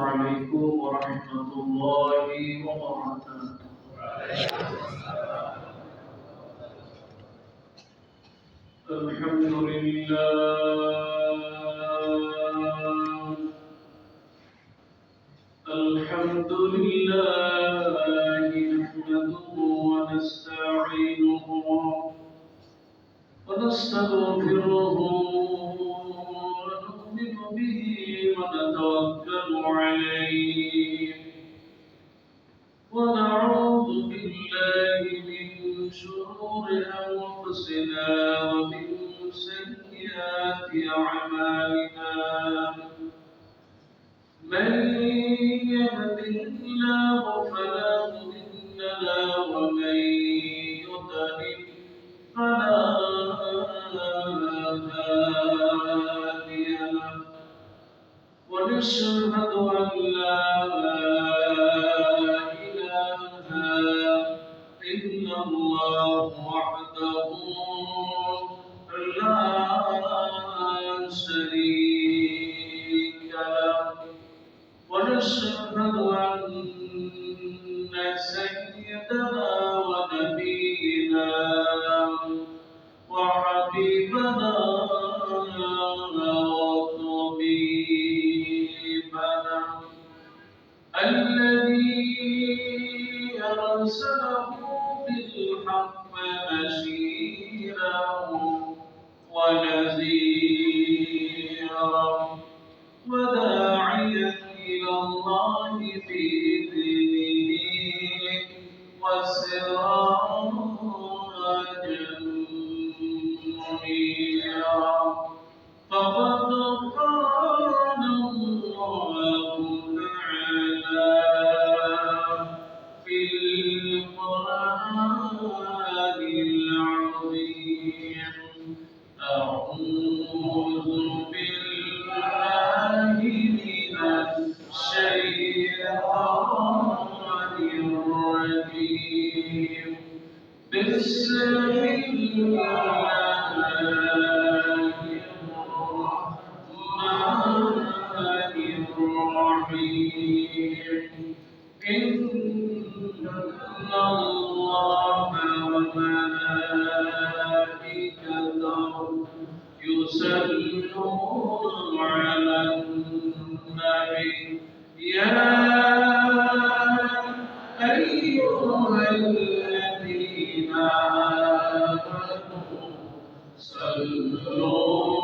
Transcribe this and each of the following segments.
عليكم ورحمة الله وبركاته. الحمد لله الحمد لله نحمده ونستعينه ونستغفره ونؤمن به ونتوكل عليه ونعوذ بالله من شرور أنفسنا ومن سيئات أعمالنا من يهده الله فلا مضل له ومن يضلل فلا هادي له ونشهد أن لا إله إلا الله وحده لا شريك له ونشهد أن سيدنا ونبينا وحبيبنا وطبيبنا الذي أرسله بالحق بشيرا ونذيرا وداعيا إلى الله بإذنه وسراجا منيرا فقد قال الله تعالى في القرآن العظيم أعوذ بالله من الشيطان الرجيم بسم الله الرحمن الرحيم إن الله وملائكته يصلون على النبي يا أيها الذين آمنوا صلوا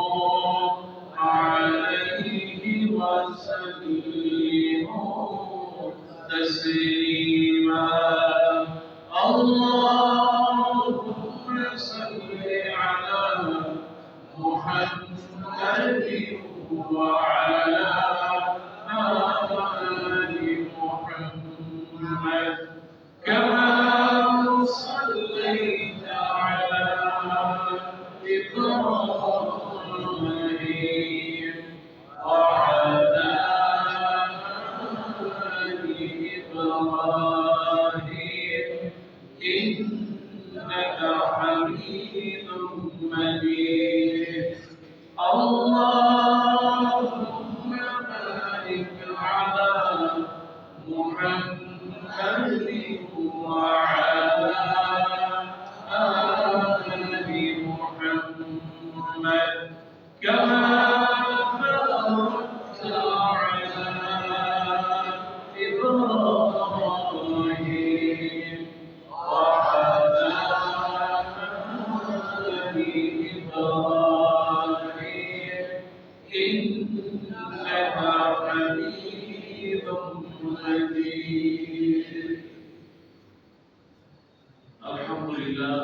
عليه وسلموا تسليما اللهم صل على محمد وعلى آل محمد كما صليت على إبراهيم وعلى آل إبراهيم إنك حميد مجيد اللهم بارك على محمد وعلى آل محمد كما باركت على إبراهيم وعلى آل إبراهيم إنك حميد مجيد আলহামদুলিল্লাহ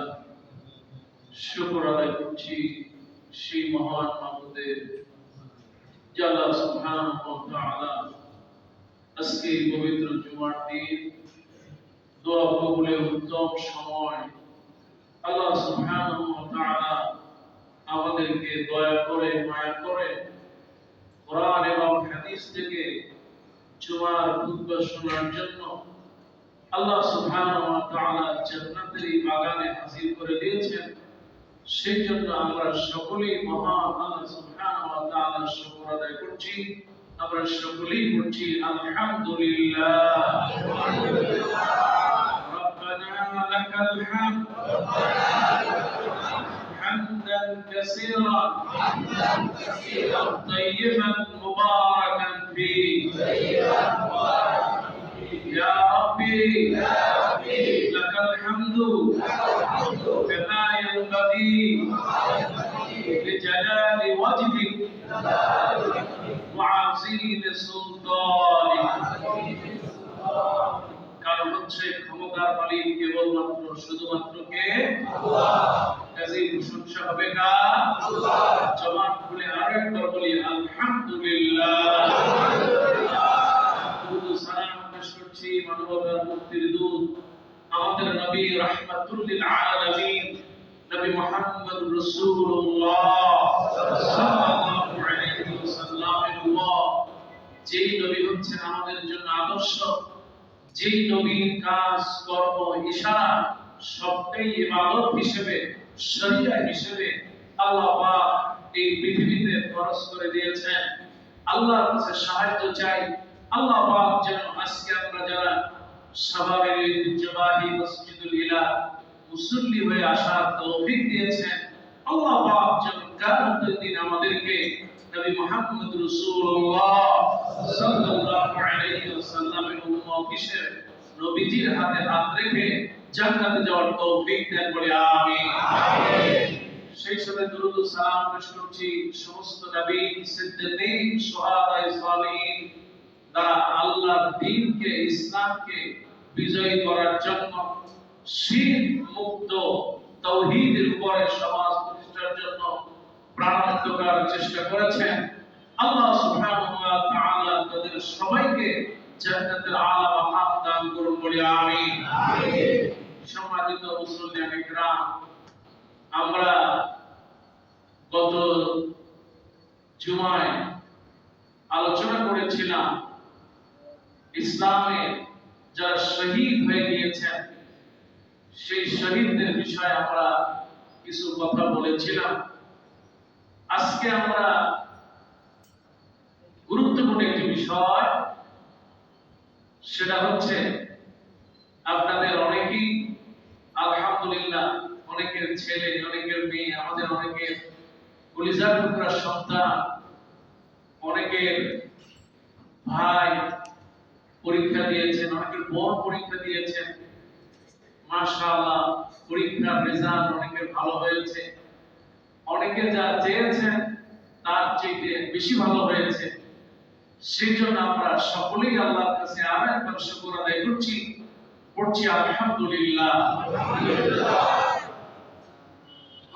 শুকর আদায় করছি সেই মহান মাবুদের যে আল্লাহ সুবহানাহু ওয়া তাআলা আজকে পবিত্র জুমার দিন দোয়া কবুলের উত্তম সময় আল্লাহ সুবহানাহু ওয়া তাআলা আমাদেরকে দয়া করে মায়া করে কোরআন এবং হাদিস থেকে জুমার খুতবা শোনার জন্য আল্লাহ সুবহানাহু ওয়া তাআলা জান্নাতের বাগানে হাজির করে দিয়েছেন। সেই জন্য আমরা সকলেই মহান আল্লাহ সুবহানাহু ওয়া তাআলার শুকর আদায় করছি। আমরা সকলেই পড়ছি আলহামদুলিল্লাহ। রব্বানা লাকাল হামদ হামদান কাসীরান তাইয়িবান মুবারাকান ফীহি ইয়া রাব্বি লাকাল হামদু কামা ইয়ানবাগি লিজালালি ওয়াজহিক وعظيم سلطانك। কারণ হচ্ছে ক্ষমতার মালিক কেবলমাত্র শুধুমাত্র কে? আল্লাহ। কাজেই প্রশংসা হবে কার? আল্লাহ। জবান খুলে আরেকবার বলি আলহামদুলিল্লাহ। দুরূদ ও সালাম পেশ করছি মানবতার মুক্তির দূত আমাদের নবী রাহমাতুল লিল আলামিন নবী মুহাম্মদ রাসূলুল্লাহ সাল্লাল্লাহু আলাইহি ওয়াসাল্লামের উপর, যেই নবী হচ্ছেন আমাদের জন্য আদর্শ, যেই নবীর কাজ কর্ম ইশারা সবটাই ইবাদত হিসেবে শরীয়ত হিসেবে আল্লাহ পাক এই পৃথিবীতে ফরজ করে দিয়েছেন। আল্লাহর কাছে সাহায্য চাই আল্লাহ পাক যেন আজকে আমরা যারা শাবাবের ঐতিহ্যবাহী মসজিদুল ইলাহ মুসল্লি হয়ে আসার তৌফিক দিয়েছেন, আল্লাহ পাক যেন কিয়ামতের দিন আমাদেরকে নবী মুহাম্মদ রাসূলুল্লাহ সাল্লাল্লাহু আলাইহি ওয়াসাল্লামের উম্মত হিসেবে নবীজির হাতে হাত রেখে জান্নাতে যাওয়ার তৌফিক দান করে আমিন। সেই সাথে দুরূদ ও সালাম পেশ করছি সমস্ত নবী, সিদ্দিকীন, শুহাদা, সালিহিন যারা আল্লাহর দ্বীনকে ইসলামকে বিজয়ী করার জন্য শিরক মুক্ত তাওহীদের উপরে সমাজ প্রতিষ্ঠার জন্য প্রাণান্ত করার চেষ্টা করেছেন। আল্লাহ সুবহানাহু ওয়া তাআলা তাদের সবাইকে জান্নাতুল আলা মাকাম দান করুন বলি আমিন। সম্মানিত মুসলিম কিরাম, আমরা গত জুমায় আলোচনা করেছিলাম ইসলামে যারা শহীদ হয়ে গিয়েছেন সেই শহীদদের বিষয়ে আমরা কিছু কথা বলেছিলাম। আজকে আমরা গুরুত্বপূর্ণ একটি বিষয়, সেটা হচ্ছে আপনাদের অনেকেই আলহামদুলিল্লাহ অনেকের ছেলে অনেকের মেয়ে, আমাদের অনেকের কলিজার টুকরা সন্তান, অনেকের ভাই পরীক্ষা দিয়েছেন, অনেকের বোন পরীক্ষা দিয়েছেন। মাশাআল্লাহ পরীক্ষার রেজাল্ট অনেকের ভালো হয়েছে, অনেকে যা চেয়েছেন তার চেয়ে বেশি ভালো হয়েছে। সেই জন্য আমরা সকলেই আল্লাহর কাছে আরো একবার শুকর আদায় করছি, পড়ছি আলহামদুলিল্লাহ।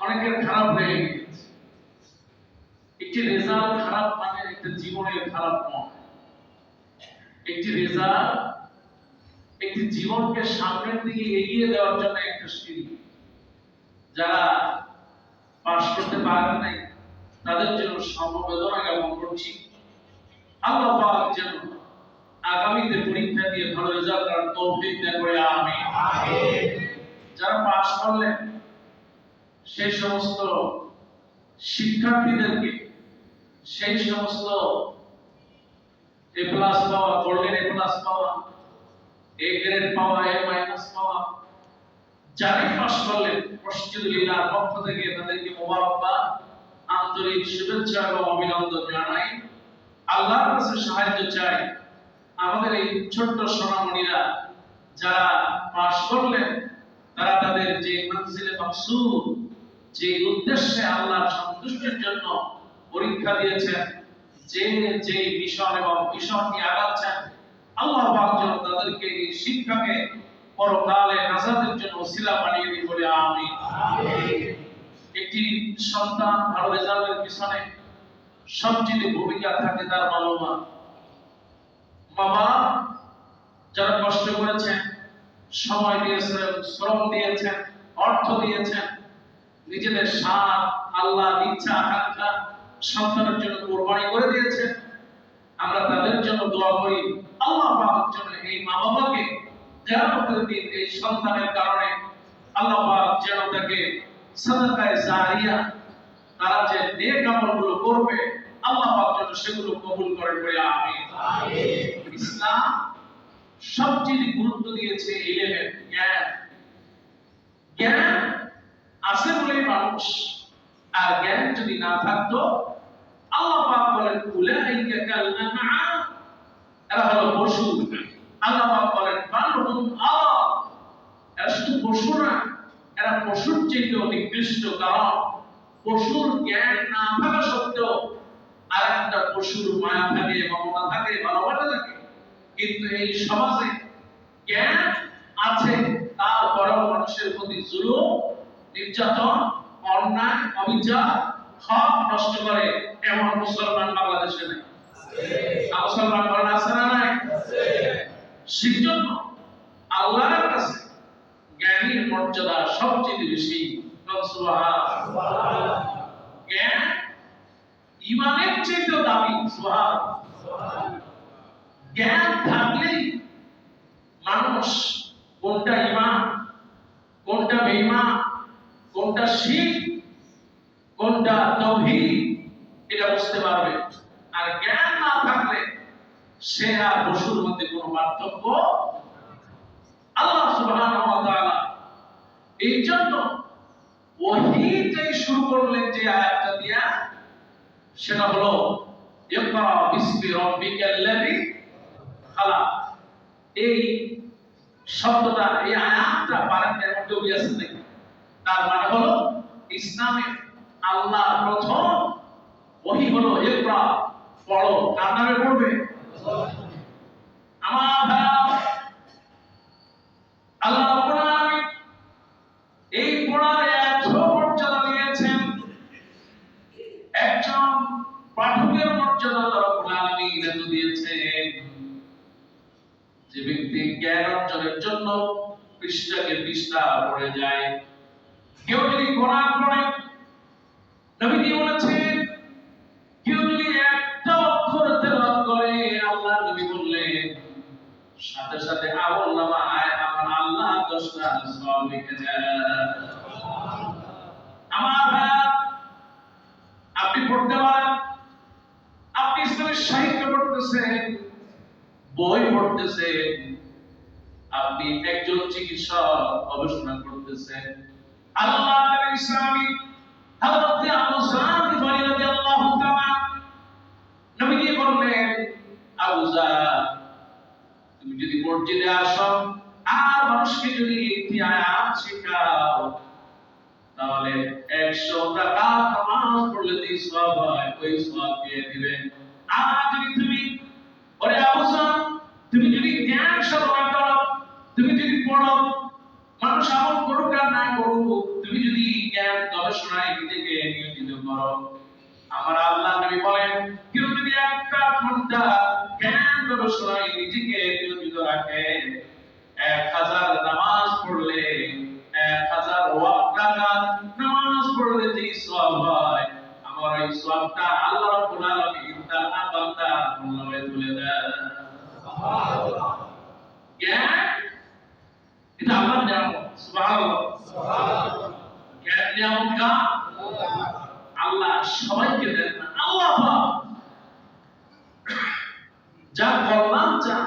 অনেকের খারাপ হয়ে গেছে, একটি রেজাল্ট খারাপ মানে একটা জীবনের খারাপ নয়। একটি রেজাল্ট একটি জীবনকে সামনের দিকে এগিয়ে দেওয়ার জন্য একটা সিঁড়ি। যারা পাস করতে পারেন নাই তাদের জন্য সমবেদনা জ্ঞাপন করছি। আল্লাহ পাক যেন আগামীতে পরীক্ষা দিয়ে ভালো রেজাল্ট করার তৌফিক দান করে আমিন। যারা পাস করলেন সেই সমস্ত শিক্ষার্থীদেরকে, সেই সমস্ত এ প্লাস পাওয়া, গোল্ডেন এ প্লাস পাওয়া, এ গ্রেড পাওয়া, এ মাইনাস পাওয়া, যারাই পাস করলেন মসজিদুল ইলাহর পক্ষ থেকে তাদেরকে মোবারকবাদ, আন্তরিক শুভেচ্ছা এবং অভিনন্দন জানাই। আল্লাহর কাছে সাহায্য চাই আমাদের এই ছোট্ট সোনামণিরা যারা পাস করলেন তারা তাদের যে মনজিলে মাকসুদ, যে উদ্দেশ্যে আল্লাহর সন্তুষ্টির জন্য পরীক্ষা দিয়েছেন, যে মিশন এবং মিশন নিয়ে আগাচ্ছেন, আল্লাহ পাক যেন তাদেরকে এই শিক্ষাকে পরকালে নাজাতের জন্য ওসিলা বানিয়ে দিন বলে আমিন। একটি সন্তান ভালো রেজাল্টের পিছনে সবচেয়ে ভূমিকা থাকে তার বাবা মা, যারা কষ্ট করেছেন, সময় দিয়েছেন, শ্রম দিয়েছেন, অর্থ দিয়েছেন, নিজেদের স্বাদ, আল্লাহ ইচ্ছা আকাঙ্ক্ষা সন্তানের জন্য কোরবানি করে দিয়েছেন। আমরা তাদের জন্য দোয়া করি আল্লাহ পাক যেন এই মা বাবাকে কিয়ামতের দিন এই সন্তানের কারণে আল্লাহ পাক যেন তাকে সাদাকায়ে জারিয়া, তারা যে নেক আমলগুলো করবে আল্লাহ পাক যেন সেগুলো কবুল করেন, বলে আমিন। ইসলাম সবচেয়ে গুরুত্ব দিয়েছে ইলমের, জ্ঞান। জ্ঞান আছে বলেই মানুষ, আর জ্ঞান যদি না থাকতো, আল্লাহ পাক বলেন উলাইকা কাল আনআম, এরা হলো পশু। আল্লাহ পাক বলেন বালহুম আযাল, এরা শুধু পশু না, এরা পশুর চেয়েও নিকৃষ্ট। কারণ পশুর জ্ঞান না থাকা সত্ত্বেও আরেকটা পশুর মায়া থাকে, মমতা থাকে, ভালোবাসা থাকে। কিন্তু এই সমাজে জ্ঞান আছে, তারপরেও মানুষের প্রতি জুলুম, নির্যাতন, অন্যায়, অবিচার, হক নষ্ট করে, এমন মুসলমান বাংলাদেশে নেই। মুসলমান বলেন আছে না নাই? সেজন্য আল্লাহর কাছে জ্ঞানীর মর্যাদা সবচেয়ে বেশি। সুবহানাল্লাহ। জ্ঞান ঈমানের চেয়েও দামি। সুবহানাল্লাহ। জ্ঞান থাকলেই মানুষ কোনটা ঈমান, কোনটা বেঈমান, কোনটা শিরক, কোনটা তাওহীদ, এটা বুঝতে পারবে। আর জ্ঞান না থাকলে সে আর পশুর মধ্যে কোনো পার্থক্য। আল্লাহ সুবহানাহু ওয়া তাআলা এই জন্য ওহীটাই শুরু করলেন যে আয়াতটা দিয়া, সেটা হলো ইকরা বিসমি রাব্বিকাল্লাযী খালাক। এই শব্দটা, এই আয়াতটা বারান্দার মধ্যে আছে দেখি, তার মানে হলো ইসলামে আল্লাহর প্রথম ওহী হলো ইকরা, পড়ো। কার নামে পড়বে? আমার আল্লাহ রাব্বুল আলামিন এই পড়ার এত মর্যাদা দিয়েছেন, একজন পাঠকের মর্যাদা আল্লাহ রাব্বুল আলামিন এত দিয়েছেন, যে ব্যক্তি জ্ঞান অর্জনের জন্য পৃষ্ঠাকে পৃষ্ঠা পড়ে যায়। কেউ যদি কোরআন পড়ে, নবীজি বলেছেন, কেউ যদি একটা অক্ষর তেলাওয়াত করে, আল্লাহ নবী বললেন সাথে সাথে আমলনামায় আমার আল্লাহ 10টা সওয়াব লিখে দেন। আমার ভাই, আপনি পড়তে পারেন, আপনি ইসলামের সাহিত্য পড়তেছেন, বই পড়তেছেন, আপনি একজন চিকিৎসক গবেষণা করতেছেন। আল্লাহর ইসলামী হযরত আবু যার গিফারী রাদিয়াল্লাহু তাআলা নবীজি বললেন, আবু যার, তুমি যদি মসজিদে আসো আর মানুষকে যদি একটি আয়াত শেখাও, তাহলে 100 রাকাত নামাজ পড়লে যে সওয়াব হয়, ওই সওয়াব দিয়ে দিবেন। আর যদি তুমি, ওরে আবু যার, তুমি যদি জ্ঞান সাধনা করো, তুমি যদি পড়ো, মানুষ আমল করুক আর না করুক, তুমি যদি জ্ঞান গবেষণায় নিজেকে নিয়োজিত করো, আমার আল্লাহ নবী বলেন, কেউ যদি একটা ঘন্টা জ্ঞান গবেষণায় নিজেকে নিয়োজিত রাখে, 1000 নামাজ পড়লে, 1000 ওয়াক্ত নামাজ পড়লে যে সওয়াব হয়, আমার এই সওয়াবটা আল্লাহ রাব্বুল আলামিন তার বান্দার আমলে তুলে দেন। সুবহানাল্লাহ। জ্ঞান এটা আল্লাহর নিয়ামত। সুবহানাল্লাহ। সুবহানাল্লাহ। জ্ঞান নিয়ামত কা আল্লাহ সবাইকে দেন না, আল্লাহ পাক যার কল্যাণ চান,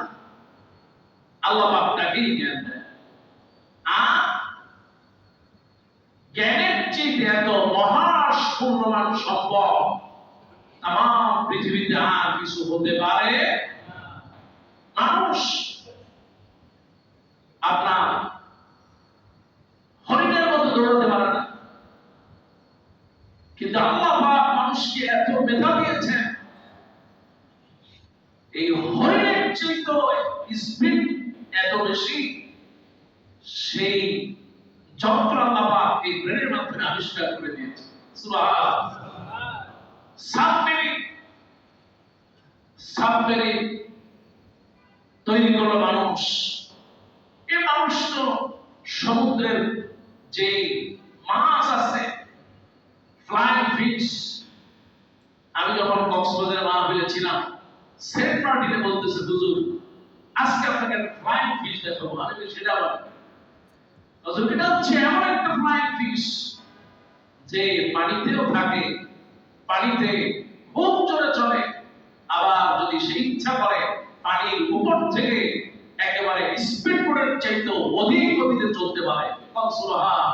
আল্লাহ পাক তাকেই জ্ঞান দেন। আর জ্ঞানের চেয়ে এত মহাশূন্যমান সম্পদ তাম পৃথিবীতে আর কিছু হতে পারে না। মানুষ আপনার হরিণের মতো দৌড়াতে পারে না, কিন্তু আল্লাহ পাক মানুষকে এত মেধা দিয়েছেন, এই হরিণের চেয়ে স্পিড এত বেশি, সেই যন্ত্র আল্লাহ পাক এই ব্রেনের মাধ্যমে আবিষ্কার করে দিয়েছে। সুবহানাল্লাহ। সাবমেরিন তৈরি করলো মানুষ। এই মানুষ তো সমুদ্রের যে মাছ আছে, ফ্লাইং ফিশ, আমি যখন কক্সবাজারে মাহফিলে ছিলাম, সেট পার্টিতে বলতেছে, হুজুর আজকে আপনাকে ফ্লাইং ফিশ দেখাবো। আমি বলি সেটা আবার হুজুর, এটা হচ্ছে এমন একটা ফ্লাইং ফিশ যে পানিতেও থাকে, পানিতে খুব জোরে সুবহানাল্লাহ।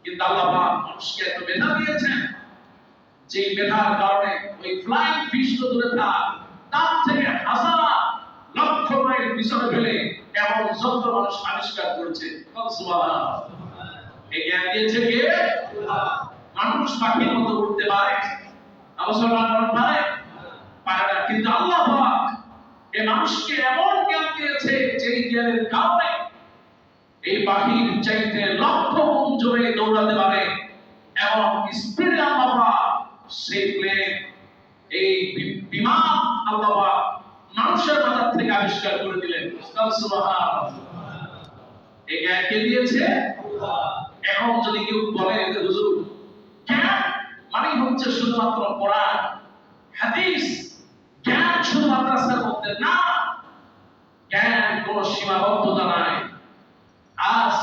কিন্তু আল্লাহ পাক মানুষকে এত মেধা দিয়েছেন যে মেধার কারণে ওই ফ্লাইং ফিশ তো দূরে থাক, তার থেকে হাজার লক্ষ মাইল পিছনে ফেলে এমন যন্ত্র মানুষ আবিষ্কার করেছে। সুবহানাল্লাহ। এই জ্ঞান দিয়েছে কে? মানুষ পাখির মতো উঠতে পারে, মুসলমান পারে পারে না, কিন্তু আল্লাহ পাক এই মানুষকে এমন জ্ঞান দিয়েছে যে জ্ঞানের কারণে এই পাখির চাইতে লক্ষ গুণ জোরে দৌড়াতে পারে এবং স্পিডে আল্লাহ পাক সেই প্লেন এই বিমান আল্লাহ পাক মানুষের মাথার থেকে আবিষ্কার করে দিলেন। সুবহানাল্লাহ। এই জ্ঞান কে দিয়েছে? এখন যদি কেউ বলে যে হুজুর জ্ঞান মানে হচ্ছে শুধুমাত্র কোরআন হাদিস, জ্ঞান শুধু মাদ্রাসার মধ্যে না, জ্ঞান কোনো সীমাবদ্ধতা নাই। আজ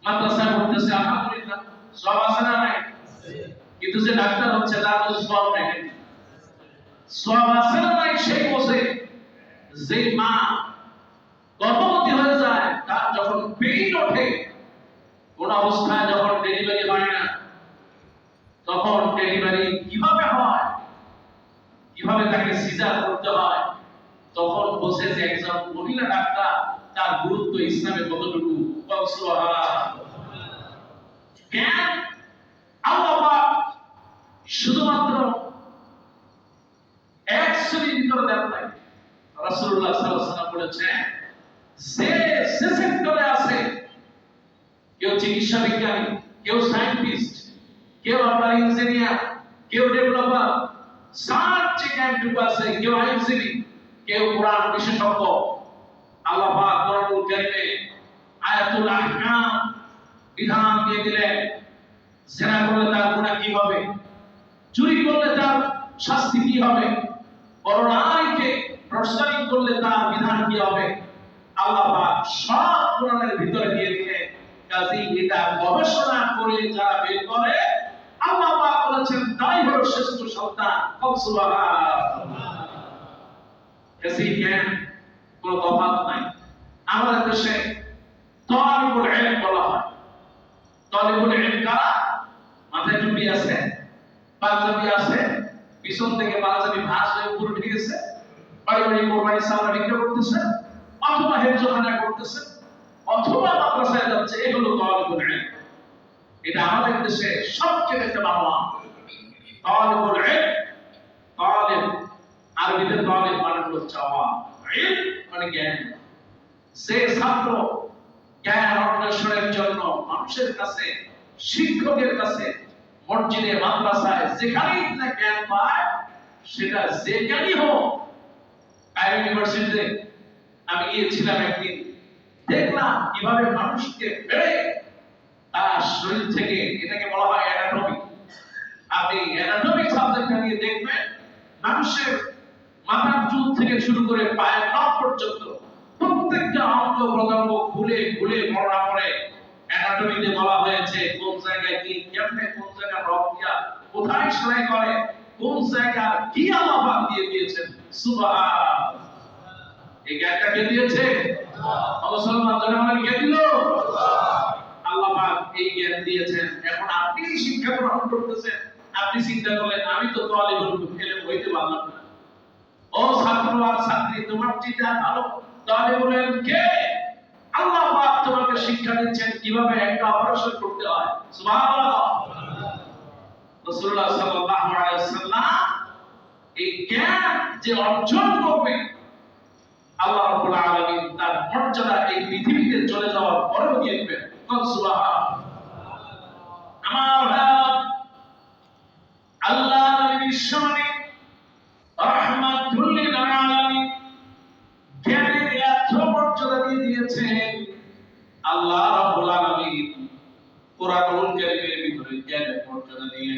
মাদ্রাসায় পড়তেছে আলহামদুলিল্লাহ, সব আছে না নাই? কিন্তু যে ডাক্তার হচ্ছে তার তো সব নাই, সব আছে না নাই? সেই বসে যে মা গর্ভবতী হয়ে যায়, তার যখন পেইন ওঠে, কোন অবস্থায় যখন ডেলিভারি হয় না, তখন ডেলিভারি কিভাবে হয়, কিভাবে তাকে সিজার করতে হয়, তখন বসে যে একজন মহিলা ডাক্তার তার গুরুত্ব ইসলামে কতটুকু। জ্ঞান আল্লাহ পাক শুধুমাত্র এক শ্রেণীর ভিতরে দেন নাই। রাসূলুল্লাহ সাল্লাল্লাহু আলাইহি ওয়াসাল্লাম বলেছেন যে সেক্টরে আছে, কেউ চিকিৎসা বিজ্ঞানী, কেউ সায়েন্টিস্ট, কেউ আপনার ইঞ্জিনিয়ার, কেউ ডেভেলপার, সার্চ জ্ঞানটুকু আছে, কেউ আইনজীবী, কেউ কোরআন বিশেষজ্ঞ। আল্লাহ পাক কোরআনুল কারীমে আয়াতুল আহকাম বিধান দিয়ে দিলেন, জিনা করলে তার গুনাহ কি হবে, চুরি করলে তার শাস্তি কি হবে, পরনারীকে প্রশ্রয় করলে তার বিধান কি হবে। আল্লাহ পাক সব কোরআনের ভিতরে দিয়ে দিলেন। কাজেই এটা গবেষণা করে যারা বের করে, আল্লাহ পাক বলেছেন তাই হলো শ্রেষ্ঠ সন্তান। সুবহানাল্লাহ। কাজেই জ্ঞান কোনো তফাৎ নাই। আমাদের দেশে তালিবুল ইলম বলা হয়। তালিবুল ইলম কারা? মাথায় টুপি আছে, পাঞ্জাবি আছে, পিছন থেকে পাঞ্জাবি ভাঁজ হয়ে উপরে উঠে গেছে, বাড়ি বাড়ি কোরবানি সামনে বিক্রি করতেছে, অথবা হেফজখানা করতেছে, অথবা মাদ্রাসায় যাচ্ছে। এই হলো তালিবুল ইলম। এটা আমাদের দেশে সবচেয়ে একটা বাবা তালিবুল ইলম। তালিব আরবিতে তালিব মানে হলো চাওয়া, ইলম মানে জ্ঞান। সে ছাত্র জ্ঞান অন্বেষণের জন্য মানুষের কাছে, শিক্ষকের কাছে, মসজিদে, মাদ্রাসায় যেখানেই জ্ঞান পায়, সেটা যে জ্ঞানই হোক। কায়রো ইউনিভার্সিটিতে আমি গিয়েছিলাম একদিন, দেখলাম কিভাবে মানুষকে বেড়ে তার শরীর থেকে, এটাকে বলা হয় অ্যানাটমি। আপনি অ্যানাটমি সাবজেক্টটা নিয়ে দেখবেন, মানুষের মাথার চুল থেকে শুরু করে পায়ের নখ পর্যন্ত প্রত্যেকটা অঙ্গ প্রত্যঙ্গ খুলে খুলে বর্ণনা করে অ্যানাটমিতে বলা হয়েছে কোন জায়গায় কি, কেমনে কোন জায়গায় রক দিয়া কোথায় সেলাই করে, কোন জায়গায় কি আল্লাহ পাক দিয়ে দিয়েছেন। সুবহানাল্লাহ। এই জ্ঞানটা কে দিয়েছে? মুসলমান জনগণ কে দিল? আল্লাহ পাক এই জ্ঞান দিয়েছেন। এখন আপনি শিক্ষা গ্রহণ করতেছেন, আপনি চিন্তা করলেন আমি তো তালিবুল ইলম হইতে পারলাম না। ও ছাত্র আর ছাত্রী, তোমার চিন্তা ভালো, তালিবুল ইলম কে? আল্লাহ পাক তোমাকে শিক্ষা দিচ্ছেন কিভাবে একটা অপারেশন করতে হয়। সুবহানাল্লাহ। রাসূলুল্লাহ সাল্লাল্লাহু আলাইহি ওয়াসাল্লাম এই জ্ঞান যে অর্জন করবে, আল্লাহ রাব্বুল আলামিন তার মর্যাদা এই পৃথিবীতে চলে যাওয়ার পরেও দিয়ে দিবেন। সুবহানাল্লাহ। আমার ভাই, আল্লাহ নবীর সামনে রাহমাতুল লিল আলামিন জ্ঞানের এত মর্যাদা দিয়ে দিয়েছেন। আল্লাহ রাব্বুল আলামিন কোরআনুল কারীমের ভিতরে জ্ঞানের মর্যাদা দিয়ে,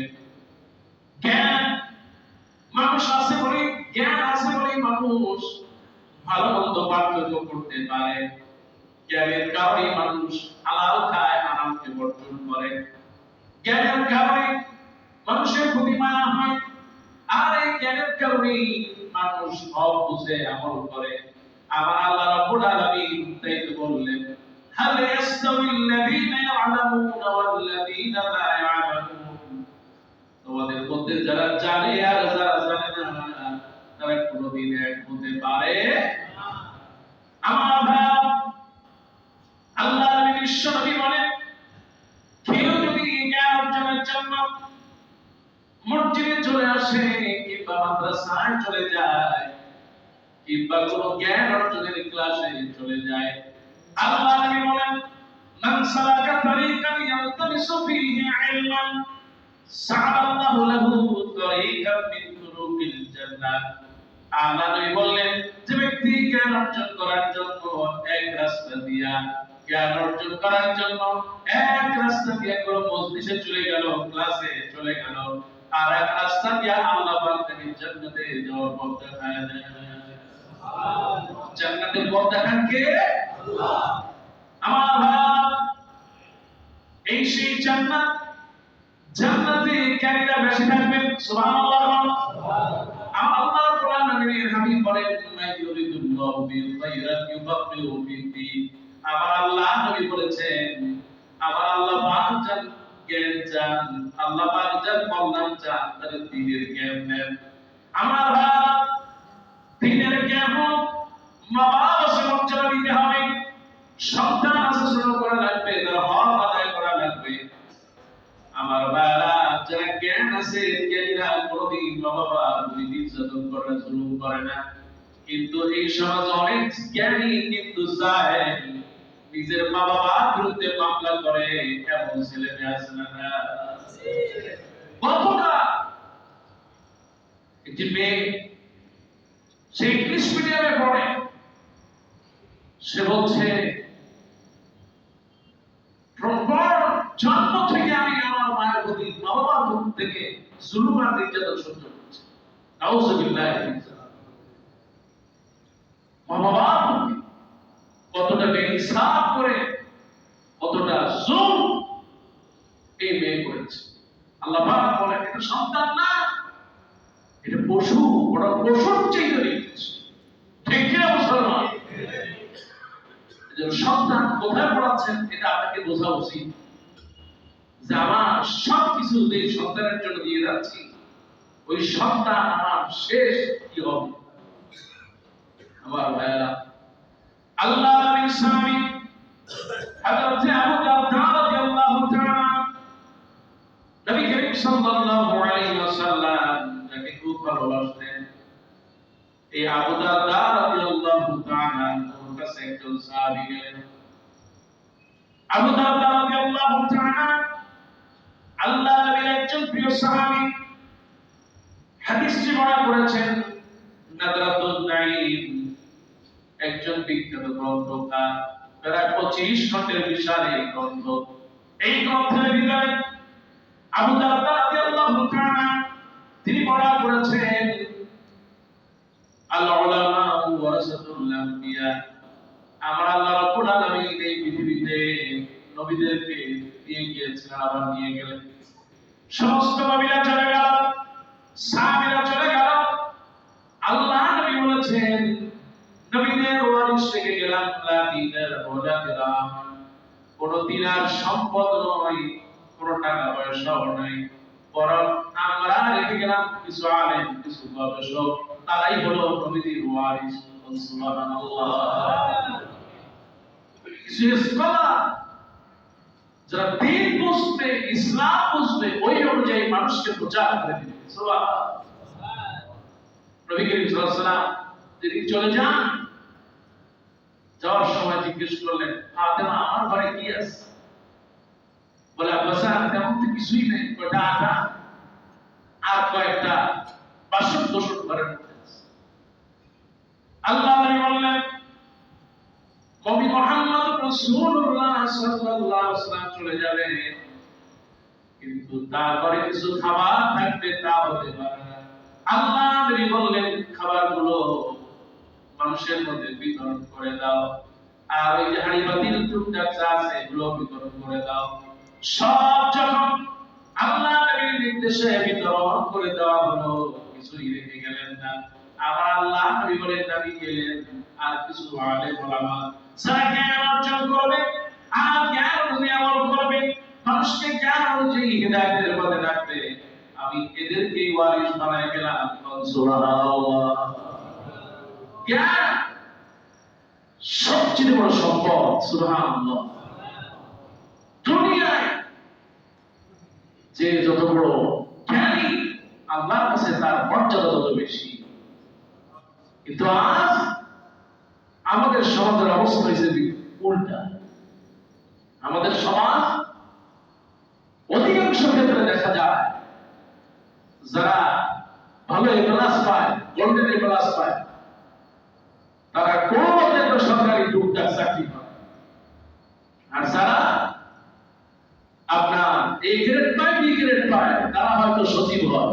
জ্ঞান মানুষ আছে বলে, জ্ঞান আছে বলে মানুষ ভালো মন্দ পার্থক্য করতে পারে। জ্ঞানের কারণে মানুষ হালাল খায়, হারামকে বর্জন করে। জ্ঞানের কারণে মানুষের প্রতি মায়া হয়, আর এই জ্ঞানের কারণে মানুষ সব বুঝে আমল করে। আবার আল্লাহ রাব্বুল আলামিন তাই তো বললেন হাল ইয়াস্তাবিল্লাযীনা ইয়া'লামুনা ওয়াল্লাযীনা লা ইয়া'লামুন, তোমাদের মধ্যে যারা জানে আর যারা জানে না তারা কোনোদিন এক হতে পারে না। আমার ভাই, আল্লাহ বিশ্ব নবী বলেন, কেউ যদি জ্ঞান অর্জনের জন্য মসজিদে চলে আসে কিংবা মাদ্রাসায় চলে যায় কিংবা কোনো জ্ঞান অর্জনের ক্লাসে চলে যায়, আল্লাহ নবী বলেন, মান সালাকা তারিকান ইয়ালতামিসু ফীহি ইলমান সাআলাল্লাহু লাহু তারিকাম মিন তুরুকিল জান্নাহ। আল্লাহ নবী বললেন, যে ব্যক্তি জ্ঞান অর্জন করার জন্য এক রাস্তা দিয়া জ্ঞান অর্জন করার জন্য এক রাস্তা দিয়ে কোনো মজলিসে চলে গেল, ক্লাসে চলে গেল, আর এক রাস্তা দিয়ে আল্লাহ পাক তাকে জান্নাতে যাওয়ার পথ দেখায় দেন। জান্নাতের পথ দেখান কে? আল্লাহ। আমার ভাই, এই সেই জান্নাত, জান্নাতে কারীরা বেশি থাকবেন। সুবহানাল্লাহ। আল্লাহ কোরআনের হাবিব বলেন, মাইয়ুরিদুল্লাহু বিল খায়রাত ইউফাক্কিহু ফিদ্দীন। আমার আল্লাহ নবী বলেছেন, আমার আল্লাহ পাক যান জ্ঞান চান, আল্লাহ পাক যান কল্যাণ চান, তার দ্বীনের জ্ঞান দেন। আমার ভাই, দ্বীনের জ্ঞান মা বাবা সমর্থন দিতে হবে, সন্তান আছে শুরু করা লাগবে, তার হক আদায় করা লাগবে। আমার বাবা, যারা জ্ঞান আছে জ্ঞানীরা কোনোদিন মা বাবার নির্যাতন করে জুলুম করে না। কিন্তু এই সমাজে অনেক জ্ঞানী কিন্তু জাহেল নিজের মা বাবার বিরুদ্ধে মামলা করে, এমন ছেলে মেয়ে আছে না? কতটা একটি মেয়ে, সে ইংলিশ মিডিয়ামে পড়ে, সে বলছে জন্ম থেকে আমি আমার মায়ের প্রতি মা বাবার মুখ থেকে জুলুম আর নির্যাতন সহ্য করছি। নাউযুবিল্লাহ। মা বাবার প্রতি কতটা বেইনসাফ করে, কতটা জুলুম এই মেয়ে করেছে। আল্লাহ পাক বলেন, এটা সন্তান না, এটা পশু, ওটা পশুর চেয়ে নিচ্ছে। ঠিক কিনা মুসলমান? সন্তান কোথায় পড়াচ্ছেন এটা আপনাকে বোঝা উচিত, যে আমার সবকিছু যে সন্তানের জন্য দিয়ে যাচ্ছি, ওই সন্তান আমার শেষ কি হবে। আমার ভাইরা, আল্লাহ নবীর সাহাবী হযরত আবু দারদা রাদিয়াল্লাহু তাআলা, নবী করিম সাল্লাল্লাহু আলাইহি ওয়াসাল্লাম যাকে খুব ভালোবাসতেন, এই আবু দারদা রাদিয়াল্লাহু তাআলা ওর কাছে একজন সাহাবী গেলেন। আবু দারদা রাদিয়াল্লাহু তাআলা আল্লাহ নবীর একজন প্রিয় সাহাবী, হাদিসটি বর্ণনা করেছেন নাদরাতুন নাঈম, একজন বিখ্যাত গ্রন্থকার, প্রায় 25 খণ্ডের বিশাল এই গ্রন্থ। এই গ্রন্থের ভিতরে আবু দারদা রাদিয়াল্লাহু তাআলা তিনি বর্ণনা করেছেন, আল উলামা ওয়ারাসাতুল আম্বিয়া, আমার আল্লাহ রাব্বুল আলামিন এই পৃথিবীতে নবীদেরকে দিয়ে গিয়েছেন, আবার নিয়ে গেলেন। সমস্ত নবীরা চলে গেল, সাহাবীরা চলে গেল, আল্লাহ নবী বলেছেন, নবীদের ওয়ারিস রেখে গেলাম, লা দিনার ওয়ালা দিরহাম, কোন দিনার সম্পদ নয়, কোন টাকা পয়সাও নাই, বরং আমরা রেখে গেলাম কিছু আলেম, কিছু গবেষক, তারাই হলো নবীদের ওয়ারিস। সুবহানাল্লাহ। কিছু স্কলার যারা দ্বীন বুঝবে, ইসলাম বুঝবে, ওই অনুযায়ী মানুষকে প্রচার করে দিবে। সুবহানাল্লাহ। নবী করিম সাল্লাল্লাহু আলাইহি ওয়াসাল্লাম তিনি চলে যান, যাওয়ার সময় জিজ্ঞেস করলেন, ফাতেমা আমার ঘরে কি আছে? বলে, আব্বাস তেমন তো কিছুই নেই, কয়টা আটা আর কয়েকটা বাসন কোসন ঘরের মধ্যে আছে। আল্লাহ নবী বললেন, নবী মুহাম্মদ রাসূলুল্লাহ সাল্লাল্লাহু আলাইহি ওয়াসাল্লাম চলে যাবেন, কিন্তু তারপরে কিছু খাবার থাকবে, তা হতে পারে না। আল্লাহ নবী বললেন, খাবারগুলো মানুষের মধ্যে বিতরণ করে দাও, আর ওই যে হাঁড়ি পাতিল টুকটাক চা আছে এগুলো বিতরণ করে দাও। সব যখন আল্লাহ নবীর নির্দেশে বিতরণ করে দেওয়া হলো, কিছুই রেখে গেলেন না। আবার আল্লাহ নবী বলেন, নবী গেলেন, আর কিছু আলেম ওলামা যারা জ্ঞান অর্জন করবে আর জ্ঞান অনুযায়ী আমল করবে, মানুষকে জ্ঞান অনুযায়ী হিদায়াতের পথে রাখবে, আমি এদেরকে ওয়ারিস বানায় গেলাম। সুবহানাল্লাহ। জ্ঞান সবচেয়ে বড় সম্পদ। সুবহানাল্লাহ। দুনিয়ায় যে যত বড় জ্ঞানী, আল্লাহর কাছে তার মর্যাদা তত বেশি। কিন্তু আজ আমাদের সমাজের অবস্থা হয়েছে উল্টা। আমাদের সমাজ অধিকাংশ ক্ষেত্রে দেখা যায় যারা ভালো এপ্লাস পায়, গোল্ডেন এপ্লাস পায়, তারা কোন মতে সরকারি টুকটাক চাকরি পায়। আর যারা আপনার এই গ্রেড পায়, বি গ্রেড পায়, তারা হয়তো সচিব হয়।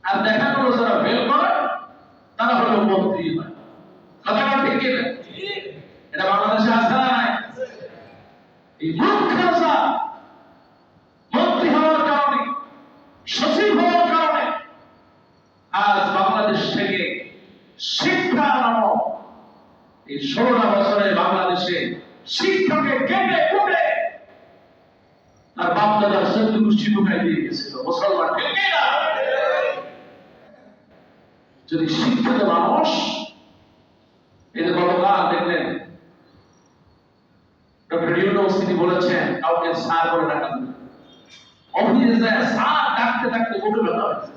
আর দেখা গেল যারা ফেল করে তারা হলো মন্ত্রী হয়। কথাটা ঠিক কিনা? এটা বাংলাদেশে আছে না নাই? এই মূর্খতা মন্ত্রী হওয়ার কারণে, সচিব হওয়ার কারণে আজ বাংলাদেশ থেকে শিক্ষা নামক এই 16 বছরে বাংলাদেশে শিক্ষাকে কেটে কুটে তার বাপ দাদার চোদ্দ গোষ্ঠী ঢুকাই দিয়ে গেছিল। মুসলমান ঠিক কিনা? যদি শিক্ষিত মানুষ, এই যে গতকাল দেখলেন ডক্টর ইউনূস তিনি বলেছেন কাউকে স্যার বলে ডাকা যাবে, অফিসে যায় স্যার ডাকতে ডাকতে বলে বেলা হয়েছে,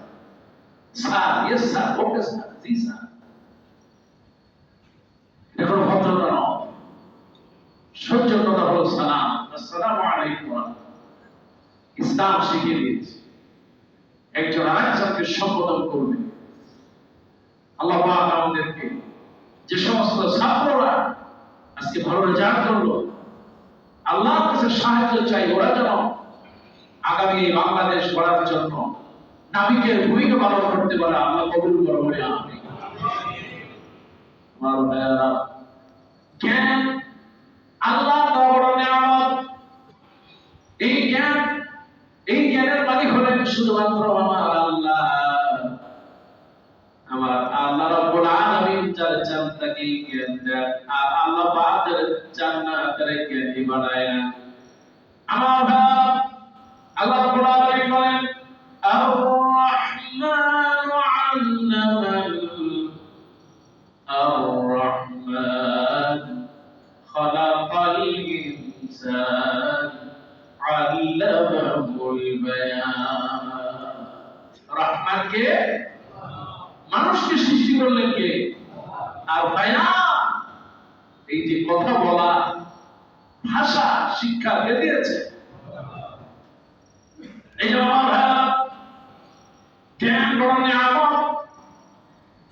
sir yes sir, okay sir, জি স্যার। এটা কোনো ভদ্রতা নয়। সৌজন্যতা হলো সালাম, আসসালামু আলাইকুম। ইসলাম শিখিয়ে দিয়েছে একজন আরেকজনকে সম্বোধন করবে। আল্লাহ পাক আমাদেরকে যে সমস্ত ছাত্ররা আজকে ভালো রেজাল্ট করলো, আল্লাহর কাছে সাহায্য চাই, ওরা যেন আগামী বাংলাদেশ গড়ার জন্য নাবিকের ভূমিকা পালন করতে পারে। আল্লাহ কবুল করবে। আমিন। আমার ভাইয়েরা, জ্ঞান আল্লাহর বড় নিয়ামত। এই জ্ঞান, এই জ্ঞানের মালিক হলেন শুধুমাত্র আমার আল্লাহ। আমার আল্লাহ রাব্বুল আলামিন যার জান্নাতকে জ্ঞান দেন, আর আল্লাহ পাক যার জান্নাতের জ্ঞানী বানায় না। আমার ভাই, আল্লাহ রাব্বুল আলামিন বলেন আর-রাহমানু আল্লামাল আর-রাহমান খালাকাল ইনসান আল্লামাহুল বায়ান। রহমান কে? মানুষকে সৃষ্টি করলেন কে? আর বায়ান, এই যে কথা বলা, ভাষা শিক্ষা কে দিয়েছে? এই যে আমার জ্ঞান বড় নিয়ামত।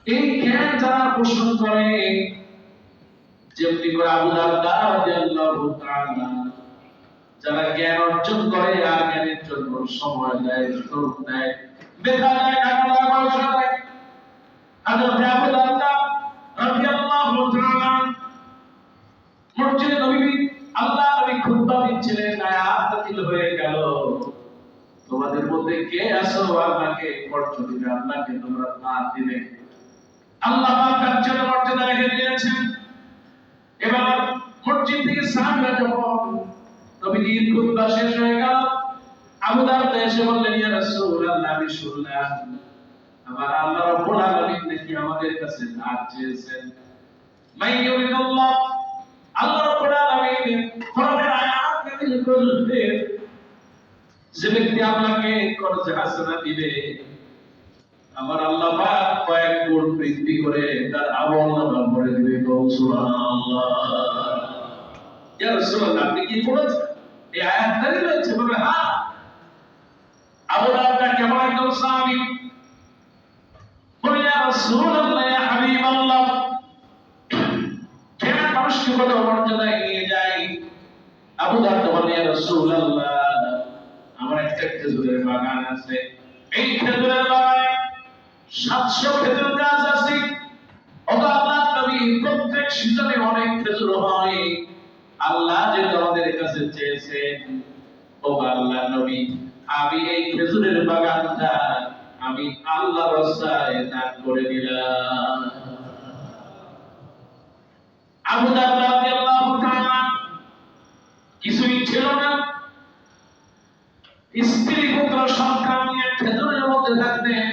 এই জ্ঞান যারা পোষণ করে, যেমনি করে আবু দারদা রাদিয়াল্লাহু তাআলা, যারা জ্ঞান অর্জন করে আর জ্ঞানের জন্য সময় দেয়, শ্রম দেয়, মেধা দেয়, টাকা দেয়, পয়সা দেয়, হযরত আবু দারদা রাদিয়াল্লাহু তাআলা মসজিদে নববী আল্লাহ নবী খুতবা দিচ্ছিলেন, আয়াত নাযিল হয়ে গেল, তোমাদের মধ্যে কে আছো আল্লাহকে পড়তে দিবে, আল্লাহকে তোমরা না দিলে আল্লাহ পাক তার জন্য মর্যাদা রেখে দিয়েছেন। এবার মসজিদ থেকে সাহাবীরা যখন নবীজির খুতবা শেষ হয়ে গেল, আবু দারদা এসে বললেন, ইয়া রাসূলুল্লাহ, আমি শুনলাম আমার আল্লাহ রাব্বুল আলামিন নাকি আমাদের কাছে দান চেয়েছেন। মাইয়ুরিদুল্লাহ, আল্লাহ রাব্বুল আলামিন কোরআনের আয়াত নাযিল করলেন, যে ব্যক্তি আপনাকে কর্জ হাসানা দিবে, আমার আল্লাহ পাক কয়েক গুণ বৃদ্ধি করে তার আমলনামা ভরে দিবে। সুবহানাল্লাহ। ইয়া রাসূলুল্লাহ, আপনি কি বলেছেন? এই আয়াত নাযিল হয়েছে? বলে হ্যাঁ। আবু দারদা কেমন একজন সাহাবী, বলে ইয়া রাসূলুল্লাহ, ইয়া হাবিবাল্লাহ, কেন মানুষকে বড় মর্যাদায় নিয়ে যায়? আবু দারদা বলে, ইয়া রাসূলুল্লাহ, আমার একটা খেজুরের বাগান আছে, এই খেজুরের বাগানে 700 খেজুর গাছ আছে। ওগো আল্লাহর নবী, প্রত্যেক সিজনে অনেক খেজুর হয়, আল্লাহ যে আমাদের কাছে চেয়েছেন, ওগো আল্লাহর নবী, আমি এই খেজুরের বাগানটা আমি আল্লাহর রাস্তায় দান করে দিলাম। আবু দারদা রাদিয়াল্লাহু তাআলা ছিল না, স্ত্রী পুত্র সন্তান নিয়ে খেজুরের মধ্যে থাকতেন।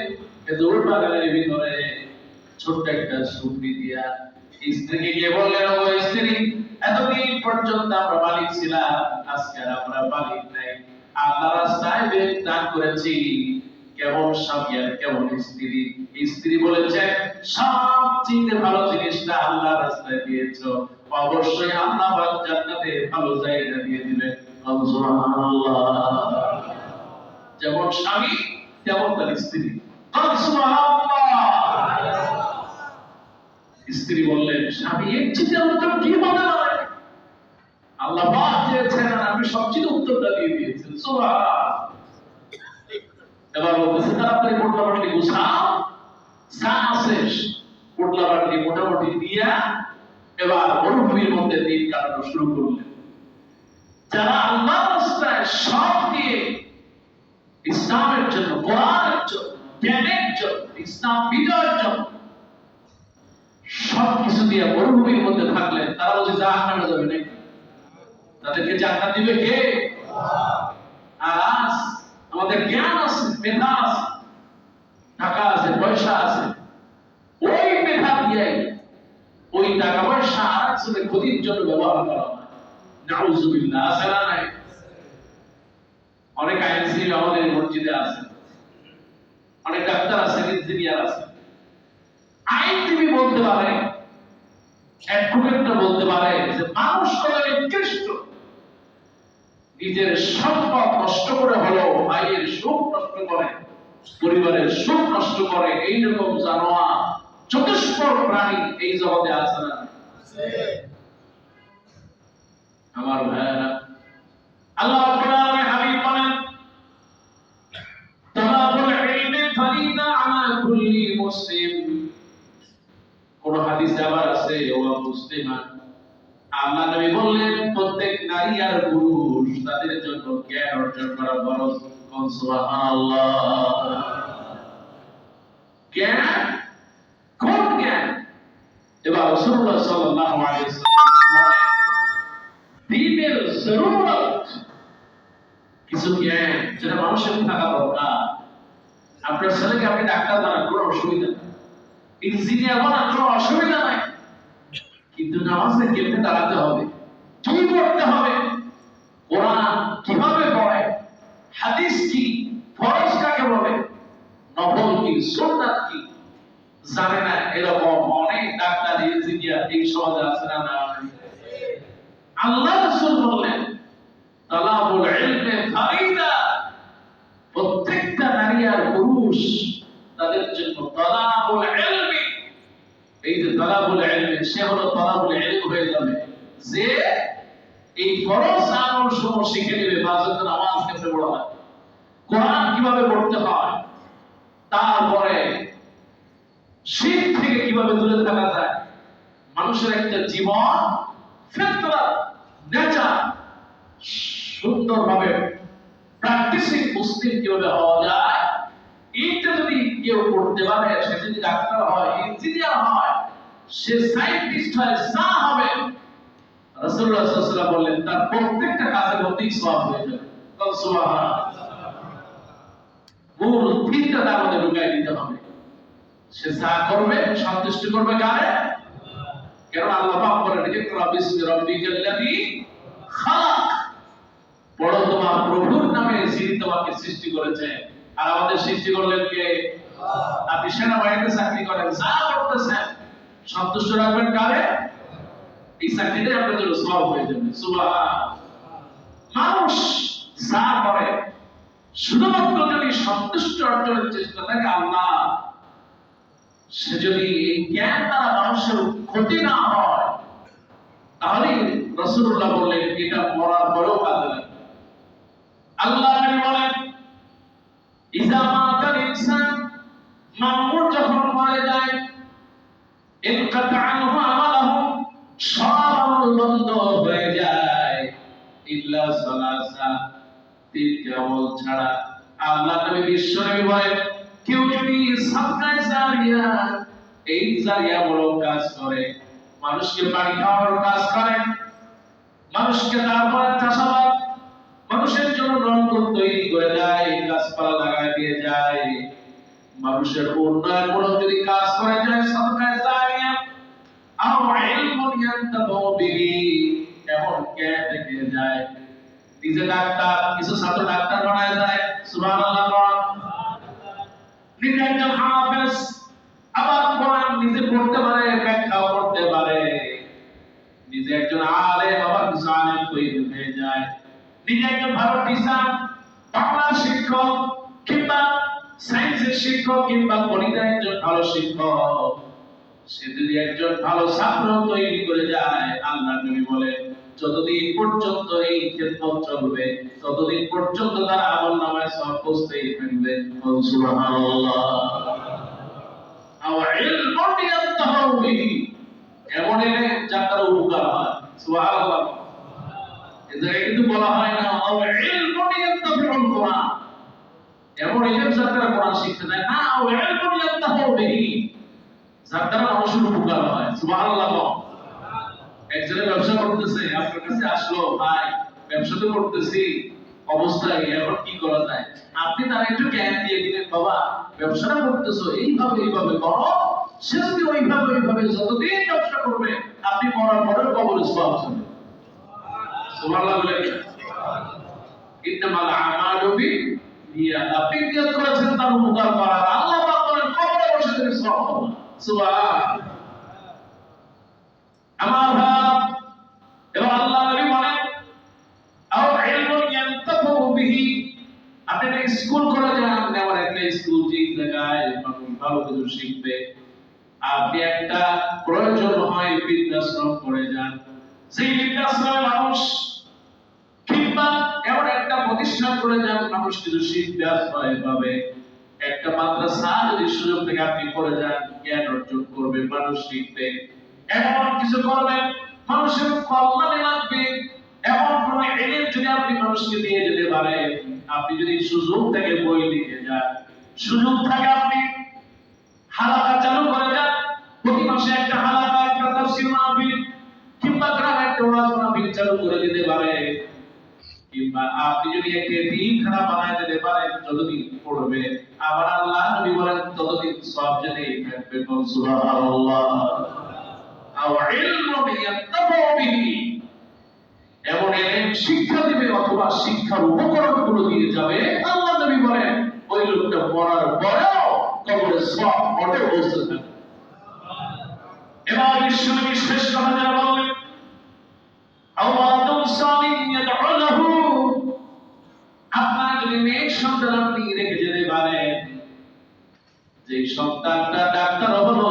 খেজুর বাগানের ভিতরে ছোট্ট একটা সুপড়ি দিয়া স্ত্রীকে গিয়ে বললেন, ও স্ত্রী, এতদিন পর্যন্ত আমরা মালিক ছিলাম, আজকে আর আমরা মালিক নাই। আল্লাহ রাস্তায় বেশ দান করেছি, কেমন স্বামী আর কেমন স্ত্রী। স্ত্রী বলেছেন, সবচেয়ে ভালো জিনিসটা আল্লাহ রাস্তায় দিয়েছো, অবশ্যই আল্লাহ জান্নাতে ভালো জায়গা দিয়ে দিবেন। সুবহানাল্লাহ। যেমন স্বামী তেমন তার স্ত্রী। সুবহানাল্লাহ। স্ত্রী বললেন, স্বামী এর চেয়ে উত্তম কি বলতে পারে? আল্লাহ পাক চেয়েছেন আর আমি সবচেয়ে উত্তরটা দিয়ে দিয়েছেন। সুবহানাল্লাহ। এবার বলতেছে, তাড়াতাড়ি পোটলা বাটলি গুছাও, চা শেষ। পোটলা বাটলি মোটামুটি দিয়া এবার মরুভূমির মধ্যে দিন কাটানো শুরু করলেন। যারা আল্লাহ রাস্তায় সব দিয়ে ইসলামের জন্য, কোরআনের জন্য, জ্ঞানের জন্য, ইসলাম বিজয়ের জন্য সবকিছু দিয়ে মরুভূমির মধ্যে থাকলেন, তারা বলছে জাহান্নামে যাবে নাকি? তাদেরকে জান্নাত দিবে কে? আর আজ আমাদের জ্ঞান আছে, মেধা আছে, টাকা আছে, পয়সা আছে, ওই মেধা দিয়ে ওই টাকা পয়সা আরেকজনের ক্ষতির জন্য ব্যবহার করা হয়। নাউজুবিল্লাহ। আছে না নাই? অনেক আইনজীবী আমাদের মসজিদে আছে, অনেক ডাক্তার আছে, ইঞ্জিনিয়ার আছে। আইনজীবী বলতে পারে, অ্যাডভোকেটরা বলতে পারে যে মানুষ কত নিকৃষ্ট, নিজের সম্পদ নষ্ট করে হলেও ভাইয়ের সুখ নষ্ট করে, পরিবারের সুখ নষ্ট করে, এইরকম জানোয়ার চতুষ্পদ প্রাণী এই জগতে আছে না? আমার ভাইয়েরা, আল্লাহ রাব্বুল আলামিন হাবিব বলেন, তালাবুল ইলমি ফারিদা আলা কুল্লি মুসলিম। কোন হাদিসে আবার আছে, ও মুসলিমান, আল্লাহ নবী বললেন, প্রত্যেক নারী আর পুরুষ তাদের জন্য জ্ঞান অর্জন করা ফরজ। সুবহানাল্লাহ। জ্ঞান, কোন জ্ঞান? এবার রাসূলুল্লাহ সাল্লাল্লাহু আলাইহি ওয়াসাল্লাম বলেন, দ্বীনের জরুরত, কিছু জ্ঞান যেটা মানুষের থাকা দরকার। আপনার ছেলেকে আপনি ডাক্তার বানান, কোনো অসুবিধা নেই, ইঞ্জিনিয়ার বানান, কোনো অসুবিধা নাই, কিন্তু নামাজে কেমনে দাঁড়াতে হবে, কি পড়তে হবে, কোরআন কিভাবে পড়ে, হাদিস কি, ফরজ কাকে বলে, নফল কি, সুন্নাত কি জানে না, এরকম অনেক ডাক্তার, ইঞ্জিনিয়ার এই সমাজে আছে না? আল্লাহ রাসূল বললেন, তালাবুল ইলমি ফারিদা, প্রত্যেকটা নারী আর পুরুষ তাদের জন্য তালাবুল ইলমি, এই যে তালাবুল ইলমি, সে হলো তালাবুল ইলম হয়ে যাবে, যে এই ফরজ আমল সমূহ শিখে নেবে। পাঁচ নামাজ কেমনে পড়া হয়, কোরআন কিভাবে পড়তে হয়, তারপরে শিরক থেকে কিভাবে দূরে থাকা যায়, মানুষের একটা জীবন ফিতরাত, নেচার সুন্দরভাবে প্র্যাকটিসিং মুসলিম কিভাবে হওয়া যায়, এইটা যদি কেউ করতে পারে, সে যদি ডাক্তার হয়, ইঞ্জিনিয়ার হয়, সে সায়েন্টিস্ট হয়, যা হবে, রাসূলুল্লাহ সাল্লাল্লাহু আলাইহি ওয়াসাল্লাম বললেন, তার প্রত্যেকটা কাজের মধ্যেই সওয়াব হয়ে যাবে। সুবহানাল্লাহ। মূল থিমটা তার মধ্যে ঢুকাই দিতে হবে। সে যা করবে সন্তুষ্ট করবে কারে? কারণ আল্লাহ পাক বলেন, ইকরা বিসমি রাব্বিকাল্লাযী খালাক, পড়ো তোমার প্রভুর নামে যিনি তোমাকে সৃষ্টি করেছে। আর আমাদের সৃষ্টি করলেন কে? আপনি সেনাবাহিনীতে চাকরি করেন, যা করতেছেন সন্তুষ্ট রাখবেন কারে? এই চাকরিটাই আপনার জন্য সওয়াব হয়ে যাবে। সুবহানাল্লাহ। মানুষ যা করে শুধুমাত্র যদি সন্তুষ্ট অর্জনের চেষ্টা থাকে আল্লাহ, সে যদি এই জ্ঞান দ্বারা মানুষের ক্ষতি না হয়, তাহলে রাসূলুল্লাহ বললেন এটা মরার পরেও কাজে লাগবে। আল্লাহ নবী বলেন, ইজা মাতাল ইনসান, মানুষ যখন মারা যায়, ইনকাতা আনহু আমালহু, সব আমল বন্ধ হয়ে যায়, ইল্লা সালাসা, তিনটি আমল ছাড়া। আল্লাহ নবী বিশ্বনবী বলেন, কেউ যদি সাদকায়ে জারিয়া, এই জারিয়ামূলক কাজ করে, মানুষকে পানি খাওয়ানোর কাজ করে, মানুষকে তারপরে চাষাবাদ মানুষের জন্য রংপুর তৈরি করে যায়, গাছপালা লাগায় দিয়ে যায়, মানুষের উন্নয়নমূলক যদি কাজ করে যায়, সাদকায়ে জারিয়া আও ইলমুন ইয়ানতাফাউ বিহি, এমন জ্ঞান রেখে যায়। নিজে ডাক্তার, কিছু ছাত্র ডাক্তার বানায় যায়, সুবহানাল্লাহ। নিজে একজন হাফেজ, আবার কোরআন নিজে পড়তে পারে, ব্যাখ্যা করতে পারে। নিজে একজন আলেম, আবার কিছু আলেম তৈরি হয়ে যায়। নিজে একজন ভালো টিচার, বাংলার শিক্ষক কিংবা সায়েন্সের শিক্ষক কিংবা গণিতের একজন ভালো শিক্ষক, সে যদি একজন ভালো ছাত্র তৈরি করে যায়, আল্লাহ নবী বলে যতদিন পর্যন্ত এই খেদমত চলবে, ততদিন পর্যন্ত তার আমলনামায় সওয়াব পৌঁছতেই থাকবে। সুবহানাল্লাহ। আও ইলমুন ইয়ানতাফাউ বিহি, এমন এলে যার দ্বারা উপকার হয়। সুবহানাল্লাহ। এজন্য কিন্তু বলা হয় না আও ইলমুন ইয়ানতাফিউল কোরআন, এমন ইলম যার দ্বারা কোরআন শিখতে দেয় না, আও ইলমুন ইয়ানতাফাউ বিহি, যার দ্বারা মানুষের উপকার হয়। সুবহানাল্লাহ। একজনে ব্যবসা করতেছে, আপনার কাছে আসলো, ভাই ব্যবসা তো করতেছি, অবস্থা এখন কি করা যায়? আপনি তার একটু জ্ঞান দিয়ে দিলেন, বাবা ব্যবসাটা করতেছো এইভাবে এইভাবে করো, সে যদি ওইভাবে ওইভাবে যতদিন ব্যবসা করবে, আপনি মরার পরে কবরে সওয়াব পাবেন। সুবহানাল্লাহ বলে ইন্নামাল আমালু বিনিয়াত, আপনি নিয়ত করেছেন তার উপকার করার, আল্লাহ পাক বলেন কবরে বসে তুমি সওয়াব পাবে। সুবহানাল্লাহ। আমার ভাব, এবং আল্লাহ নবী বলেন আও ইলমুন ইয়ানতাফাউ বিহি, আপনি একটা স্কুল করে যান, নেওয়ার একটা স্কুল যে জায়গায় মানুষ ভালো কিছু শিখবে। আপনি একটা প্রয়োজন হয় বৃদ্ধাশ্রম করে যান, সেই বৃদ্ধাশ্রমে মানুষ, কিংবা এমন একটা প্রতিষ্ঠান করে যান, মানুষ কিছু শিখবে, আশ্রয় পাবে। একটা মাদ্রাসা যদি সুযোগ থেকে আপনি করে যান, জ্ঞান অর্জন করবে, মানুষ শিখবে। এমন কিছু করবেন মানুষের কল্যাণে লাগবে, এমন কোন ইলম যদি আপনি মানুষকে দিয়ে যেতে পারেন, আপনি যদি সুযোগ থেকে বই লিখে যান, সুযোগ থাকে আপনি হালাকা চালু করে যান, প্রতি মাসে একটা হালাকা, একটা তাফসীর মাহফিল কিংবা গ্রামে একটা ওয়াজ মাহফিল চালু করে দিতে পারেন, কিংবা আপনি যদি একটা এতিমখানা বানায় দিতে পারেন, যতদিন পড়বে আমার আল্লাহ নবী বলেন ততদিন সওয়াব যেতেই থাকবে। সুবহানাল্লাহ। আও ইলমুন ইয়ানতাফাউ বিহি, এমন ইলম শিক্ষা দিবে অথবা শিক্ষার উপকরণগুলো দিয়ে যাবে, আল্লাহ নবী বলেন ওই লোকটা মরার পরেও কবরে সওয়াব পড়ে বসে থাকবে। এবার বিশ্বনবী শেষ কথা যারা বললেন আও ওয়ালাদুন সালিহুন ইয়াদউ লাহু, আপনার যদি নেক সন্তান আপনি রেখে যেতে পারেন, যে সন্তানটা ডাক্তার হলো,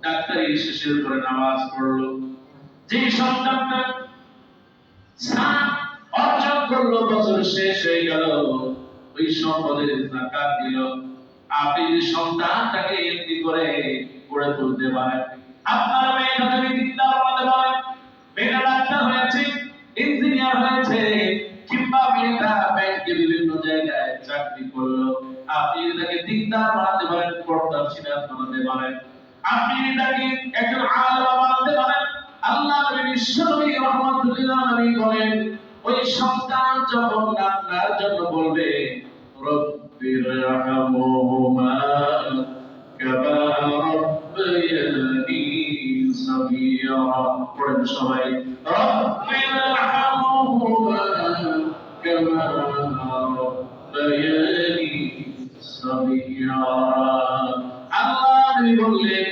ডাক্তারি শেষের পরে নামাজ পড়লো, যে সন্তানটা সাত অর্জন করলো, বছর শেষ হয়ে গেল, ওই সম্পদের যাকাত দিল, আপনি যদি সন্তানটাকে এমনি করে গড়ে তুলতে পারেন, আপনার মেয়েটা যদি দিনদার বানাতে পারেন, মেয়েটা ডাক্তার হয়েছে, ইঞ্জিনিয়ার হয়েছে, কিংবা মেয়েটা ব্যাংকে বিভিন্ন জায়গায় চাকরি করলো, আপনি তাকে দিনদার বানাতে পারেন, পর্দাশীলা বানাতে পারেন, আপনি তাকে একজন আলেম বানাতে পারেন, আল্লাহ নবী বিশ্বনবী রাহমাতুল্লাহ নবী বলেন ওই সন্তান যখন আপনার জন্য বলবে রব্বিরহামহুমা কামা রাব্বায়ানি সাগীরা, পড়েন সবাই রব্বিরহামহুমা কামা রাব্বায়ানি সাগীরা। আল্লাহ নবী বললেন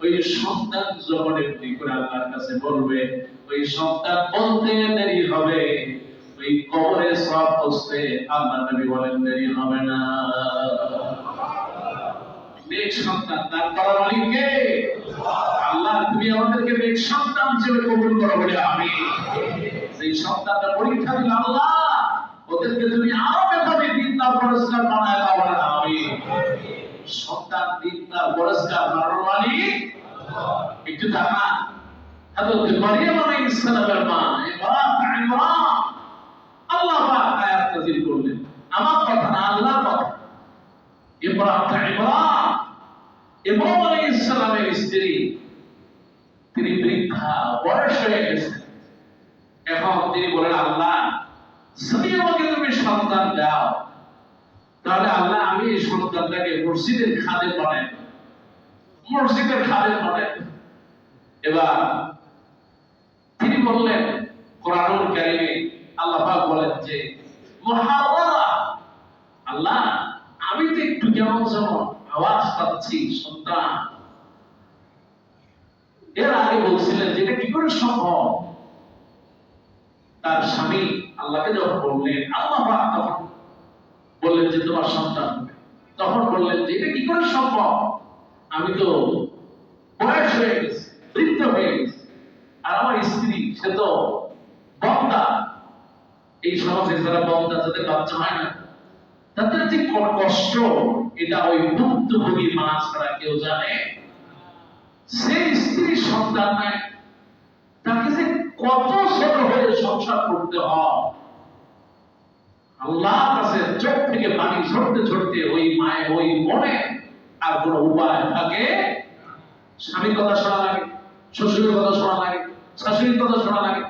ওই সন্তান যখন এমনি করে আল্লাহর কাছে বলবে, ওই সন্তান বলতে দেরি হবে, ওই কবরে সওয়াব পৌঁছতে আল্লাহ নবী বলেন দেরি হবে না। নেক সন্তান দান করার মালিক কে? আল্লাহ। তুমি আমাদেরকে নেক সন্তান হিসেবে কবুল করো বলে আমি। সেই সন্তানটা পরীক্ষা দিল আল্লাহ, ওদেরকে তুমি আরো বেশি দিনদার পরিষ্কার বানায় দাও বলে আমি। সন্তান দিনদার পরিষ্কার বানানোর মালিক একটু তাকান, হযরত মারইয়াম আলাইহিস সালামের মা ইমরান, আল্লাহ পাক আয়াত নাযিল করলেন, আমার কথা না আল্লাহর কথা। ইমরান আলাইহিস সালামের স্ত্রী, তিনি বৃদ্ধা, বয়স হয়ে গেছে। এখন তিনি বলেন আল্লাহ যদি আমাকে তুমি সন্তান দাও, তাহলে আল্লাহ আমি এই সন্তানটাকে মসজিদের খাদেম বানাই, মসজিদের খাদেম বানাই। এবার তিনি বললেন, কোরআনুল কারীমে আল্লাহ পাক বলেন যে মুহাওয়ারা, আল্লাহ আমি তো একটু কেমন যেন আওয়াজ পাচ্ছি সন্তান। এর আগে বলছিলেন যে এটা কি করে সম্ভব। তার স্বামী আল্লাহকে যখন বললেন, আল্লাহ পাক তখন বললেন যে তোমার সন্তান, তখন বললেন যে এটা কি করে সম্ভব, আমি তো বয়স হয়ে গেছে, বৃদ্ধ হয়ে গেছে, আর আমার স্ত্রী সে তো বন্দা। এই সমাজে যারা বন্দা, যাদের বাচ্চা হয় না, তাদের যে কষ্ট, এটা ওই ভুক্তভোগী মা ছাড়া কেউ জানে। সেই স্ত্রী সন্তান নেয়, তাকে যে কত ছোট হয়ে সংসার করতে হয়, আল্লাহর কাছে চোখ থেকে পানি ঝরতে ঝরতে ওই মায়ের ওই মনে আর কোনো উপায় থাকে। স্বামীর কথা শোনা লাগে, শ্বশুরের কথা শোনা লাগে, শাশুড়ির কথা শোনা লাগে,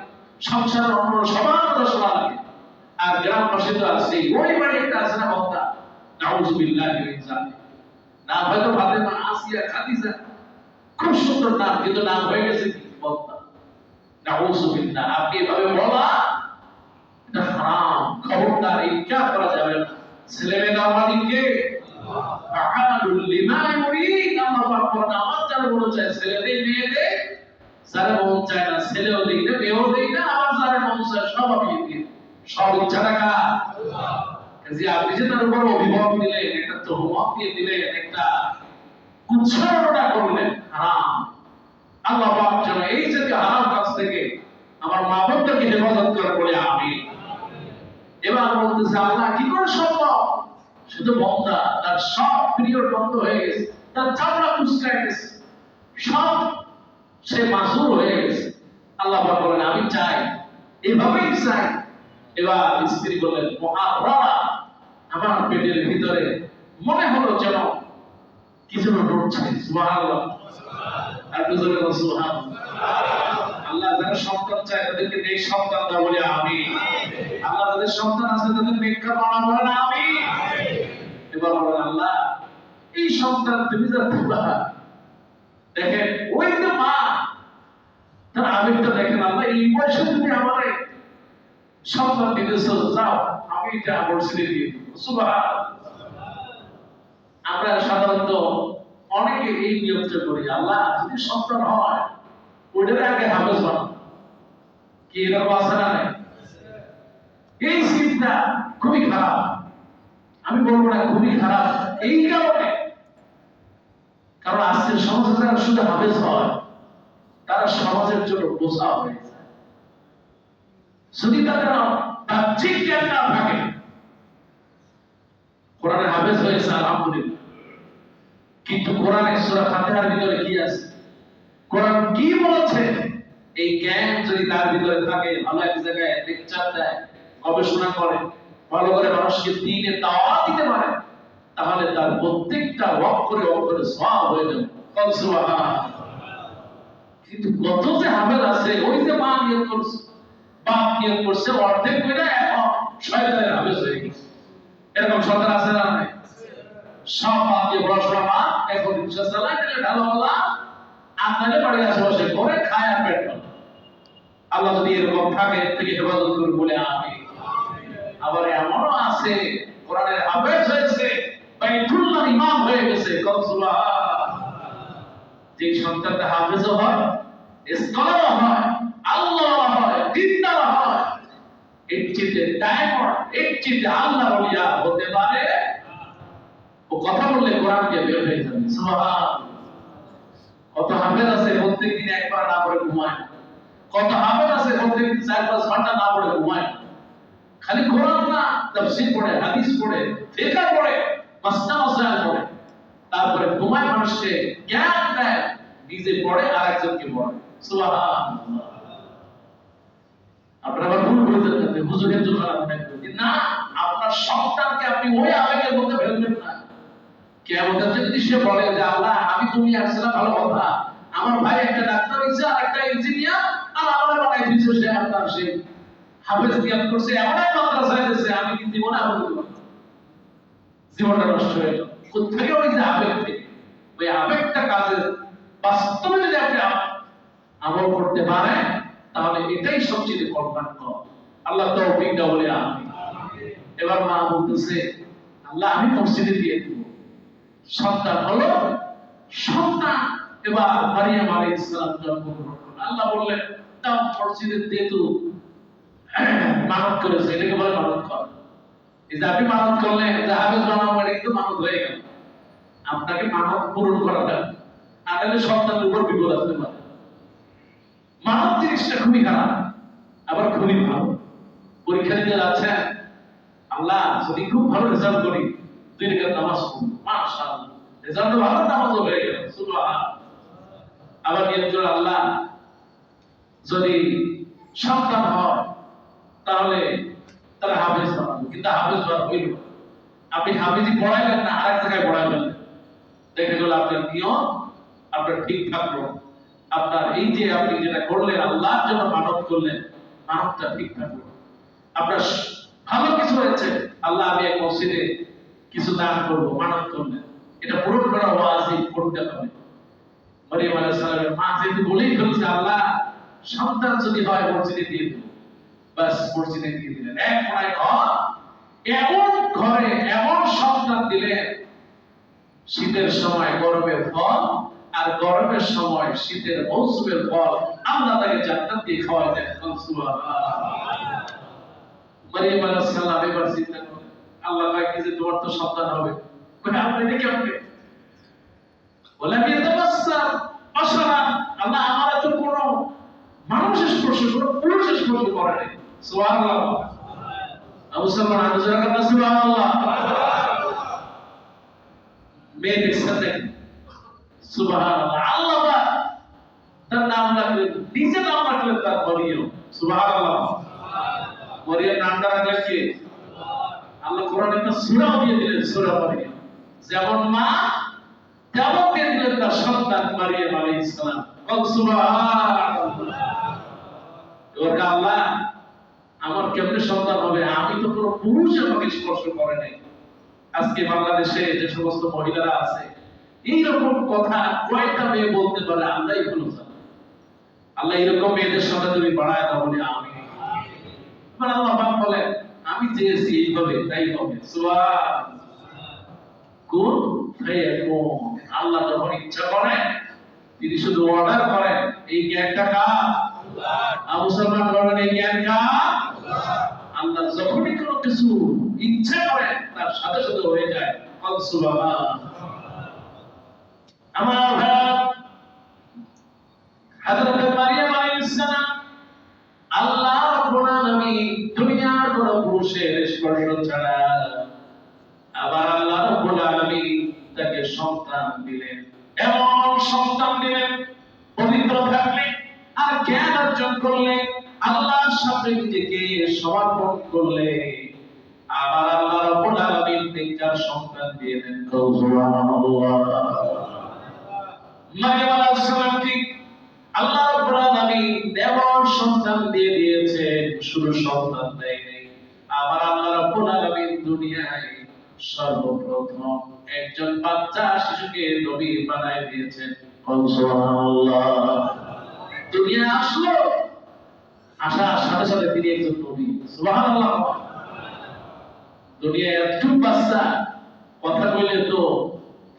সংসারের অন্য সবার কথা শোনা লাগে। আর গ্রামবাসী তো আছে, ওই বাড়ি একটা আছে না বক্তা, নাউজুবিল্লাহি মিন যালিক, নাম হয়তো ফাতেমা, আসিয়া, খাদিজা, খুব সুন্দর নাম, কিন্তু নাম হয়ে গেছে কি বক্তা। নাউজুবিল্লাহ, আপনি এভাবে বলা এটা হারাম, খবরদার, ইচ্ছা করা যাবে না। ছেলে মেয়ে আমাদেরকে ফাআলুল লিমা ইউরিদ, আল্লাহ পাক বলেন আমার যারা মন চায় ছেলে দেই, মেয়ে দেই, যারা মন চায় না ছেলেও দেই না, মেয়েও দেই না, আবার যারা মন চায় সব আমি দিই। সব ইচ্ছা রাখা আল্লাহ। যে আপনি যে তার উপর অভিভাবক দিলেন, একটা তহমত দিয়ে দিলেন, একটা উচ্চারণা করলেন, হারাম। আল্লাহ পাক যেন এই যে হারাম কাজ থেকে আমার মা বোনদেরকে হেফাজত করে বলে আমিন। এবার বলতেছে আল্লাহ কি করে সম্ভব, শুধু বন্দা, তার সব পিরিয়ড বন্ধ হয়ে গেছে, তার চামড়া কুচকায় গেছে, সব সে মাসুর হয়ে গেছে। আল্লাহ পাক বলেন আমি চাই, এভাবেই চাই। এবার স্ত্রী বললেন মুহাওয়ারা, আমার পেটের ভিতরে মনে হলো যেন কিছু নড়ছে। সুবহানাল্লাহ, আর দুজনে বলুন সুবহানাল্লাহ। আল্লাহ যারা সন্তান চায় তাদেরকে নেক সন্তান দাও বলে আমিন। আল্লাহ যাদের সন্তান আছে তাদের নেককার বানাও বলে আমিন। এবার বলেন আল্লাহ এই সন্তান তুমি যা দিবা, দেখেন ওই যে মা, তার আবেগটা দেখেন, আল্লাহ এই বয়সে তুমি আমারে সন্তান দিতেছো, যাও আমি এটা আমার ছেলে দিয়ে দিব। সুবহানাল্লাহ। আমরা সাধারণত অনেকে এই নিয়মটা করি, আল্লাহ যদি সন্তান হয় ওইটার আগে হাফেজ বানাও, কি এরকম আছে না? এই চিন্তা খুবই খারাপ। আমি বলবো না খুবই খারাপ এই কারণে, কারণ আজকের সমাজে যারা শুধু হাফেজ হয় তারা সমাজের জন্য বোঝা হয়ে যায়। যদি তাদের বাহ্যিক জ্ঞান না থাকে, কোরআনের হাফেজ হয়েছে আলহামদুলিল্লাহ, কিন্তু কোরআনের সূরা ফাতিহার ভিতরে কি আছে, কোরআন কি বলেছে, এই জ্ঞান যদি তার ভিতরে থাকে, ভালো এক জায়গায় লেকচার দেয়, গবেষণা করে, ভালো করে মানুষকে দ্বীনে দাওয়াত দিতে পারে, তাহলে তার প্রত্যেকটা অক্ষরে অক্ষরে সওয়াব হয়ে যাবে। সুবহানাল্লাহ। কিন্তু কত যে হাফেজ আছে, ওই যে মা নিয়ত করছে, বাপ নিয়ত করছে, অর্ধেক কইরা এখন শয়তানের হাফেজ হয়ে গেছে। এরকম সন্তান আছে না? নাই? সব বাপ দিয়ে পড়াশোনা, মা এখন রিক্সা চালায়, ঢালাওয়ালা, আপনাদের বাড়ির আশেপাশে করে খায় আর পেট ভরে। আল্লাহ যদি এরকম থাকে থেকে হেফাজত করুন বলে আমিন। আবার এমনও আছে কোরআনের হাফেজ হয়েছে, বাইতুল্লাহ ইমাম হয়ে গেছে। সুবহানাল্লাহ। যে সন্তানটা হাফেজও হয়, স্কলারও হয়, আল্লাহ হয়, দিনদার হয়, এর চেয়ে ডায়মন্ড, এর চেয়ে আল্লাহ ওলিয়া হতে পারে। ও কথা বললে কোরআন দিয়ে বের হয়ে যাবে। সুবহানাল্লাহ। কত হাফেজ আছে প্রত্যেকদিন একবার না পড়ে ঘুমায়, কত হাফেজ আছে প্রত্যেকদিন 4-5 ঘন্টা না পড়ে ঘুমায়, খালি কোরআন না তাফসীর পড়ে, হাদিস পড়ে, ফিকহ পড়ে, মাসনা মাসাইল পড়ে, তারপরে ঘুমায়, মানুষকে জ্ঞান দেয়, নিজে পড়ে আর একজনকে পড়ে। সুবহানাল্লাহ। আপনারা ভুল বুঝতে হুজুরের জন্য খারাপ থাকবে না, আপনার সন্তানকে আপনি ওই আবেগের মধ্যে ফেলবেন না। কিয়ামতের দিন যদি সে বলে যে আল্লাহ আমি তুমি আসলে ভালো কথা, আমার ভাই একটা ডাক্তার হইছে আর একটা ইঞ্জিনিয়ার, আর আমার বানাই দিয়েছে সে আপনার সেই হাফেজ নিয়ত করছে এমন এক মাদ্রাসায় দিয়েছে আমি কি জীবনে আমল করব, জীবনটা নষ্ট হয়ে গেল। কোথেকে ওই যে আবেগ থেকে, ওই আবেগটা কাজের বাস্তবে যদি আপনি আমল করতে পারেন তাহলে এটাই সবচেয়ে কল্যাণকর। আল্লাহ তৌফিক দাও বলে আমিন। এবার মা বলতেছে আল্লাহ আমি মসজিদে দিয়ে দেব। সন্তান হলো, সন্তান এবার মারিয়াম আলাইহিস সালাম জন্মগ্রহণ করলেন। আল্লাহ বললেন তাও মসজিদে দিয়ে তো মানত করেছে, এটাকে বলে মানত করা। এই যে আপনি মানত করলেন যে হাফেজ বানাবো, এটা কিন্তু মানত হয়ে গেল। আপনাকে মানত পূরণ করাটা আদালে সন্তানের উপর বিপদ আসতে পারে। মানত জিনিসটা খুবই খারাপ, আবার খুবই ভালো। পরীক্ষা দিতে যাচ্ছেন, আল্লাহ যদি খুব ভালো রেজাল্ট করি 2 রাকাত নামাজ পড়ব, মাশাআল্লাহ রেজাল্ট ভালো, নামাজও হয়ে গেল, সুবহানাল্লাহ। আবার নিয়ত আল্লাহ যদি সন্তান হয় তাহলে তারা হাফেজ বানাবো, কিন্তু হাফেজ বানাবো হইল। আপনি হাফেজি পড়াইলেন না, আরেক জায়গায় পড়াইলেন, দেখে গেল আপনার নিয়ম আপনার ঠিক থাকলো। আপনার এই যে আপনি যেটা করলেন আল্লাহর জন্য মানত করলেন, মানতটা ঠিক থাকলো। আপনার ভালো কিছু হয়েছে, আল্লাহ আমি এক মসজিদে কিছু দান করবো, মানত করলেন, এটা পূরণ করা ওয়াজিব, করতে হবে। মারিয়াম আলাইহিস সালামের মা যেহেতু বলেই ফেলছে আল্লাহ সন্তান যদি হয় মসজিদে দিয়ে দেব, বাস মসজিদে দিয়ে দিলেন। এক কোনায় ঘর, এমন ঘরে এমন সন্তান দিলেন, শীতের সময় গরমের ফল, আর গরমের সময় শীতের মৌসুমের ফল আল্লাহ তাকে জান্নাত দিয়ে খাওয়াই দেন। সুবহানাল্লাহ। মারিয়াম আলাইহিস সালাম এবার চিন্তা করেন, আল্লাহ তাকে যে তোমার তো সন্তান হবে, কই আপনি এটা কেমনে? বলে আমি তাবাসসা আশরা, আল্লাহ আমার তো কোনো মানুষের স্পর্শ, কোনো পুরুষের স্পর্শ করে নাই। সুবহানাল্লাহ। আবু সালমান আনজারা কান্না সুবহানাল্লাহ। মেয়ে দেখছেন দেখেন, সুবহানাল্লাহ। আল্লাহ তার নাম রাখলেন, নিজে নাম রাখলেন তার মরিয়ম, সুবহানাল্লাহ। মরিয়ম নামটা রাখলেন কে? আল্লাহ কোরআনে একটা সূরা দিয়ে দিলেন, সূরা মরিয়ম। যেমন মা তেমন দিয়ে দিলেন তার সন্তান মারিয়াম আলাইহিস সালাম। সুবহানাল্লাহ। এবার আল্লাহ আমার কেমনে সন্তান হবে, আমি তো কোনো পুরুষ আমাকে স্পর্শ করে নাই। আজকে বাংলাদেশে যে সমস্ত মহিলারা আছে এইরকম কথা কয়টা মেয়ে বলতে পারে আল্লাহই ভালো জানে। আল্লাহ এরকম মেয়েদের সাথে তুমি বাড়ায় দাও বলে আমি। আল্লাহ পাক বলেন আমি চেয়েছি এইভাবে তাই হবে। সুবহানাল্লাহ। কোন ফায়াকুন, আল্লাহ যখন ইচ্ছা করেন তিনি শুধু অর্ডার করেন। এই জ্ঞানটা কার? আল্লাহ। আবু সালমান বলেন এই জ্ঞান কার? আল্লাহ। আল্লাহ যখনই কোনো কিছু ইচ্ছা করেন তার সাথে সাথে হয়ে যায়। সুবহানাল্লাহ। আমার ভাই হযরত মারিয়াম আলাইহিস সালাম আল্লাহ রাব্বুল আলামিন দুনিয়ার কোন পুরুষের স্পর্শ ছাড়া আবার আল্লাহ রাব্বুল আলামিন তাকে সন্তান দিলেন। এমন সন্তান দিলেন পবিত্র থাকলে আর জ্ঞান অর্জন করলে, আল্লাহর সাথে নিজেকে সমর্পণ করলে, আবার আল্লাহ রাব্বুল আলামিন তিনটার সন্তান দিয়ে দেন। সুবহানাল্লাহ। মারিয়াম আলাইহিস সালামকে আল্লাহ রাব্বুল আলামিন দেওয়ার সন্তান দিয়ে দিয়েছেন, শুধু সন্তান দেয় নাই, আবার আল্লাহ রাব্বুল আলামিন দুনিয়ায় সর্বপ্রথম একজন বাচ্চা শিশুকে নবী বানায় দিয়েছেন। সুবহানাল্লাহ। দুনিয়া আসলো, আসার সাথে সাথে তিনি একজন নবী। সুবহানাল্লাহ। দুনিয়ায় একটু বাচ্চা কথা কইলে তো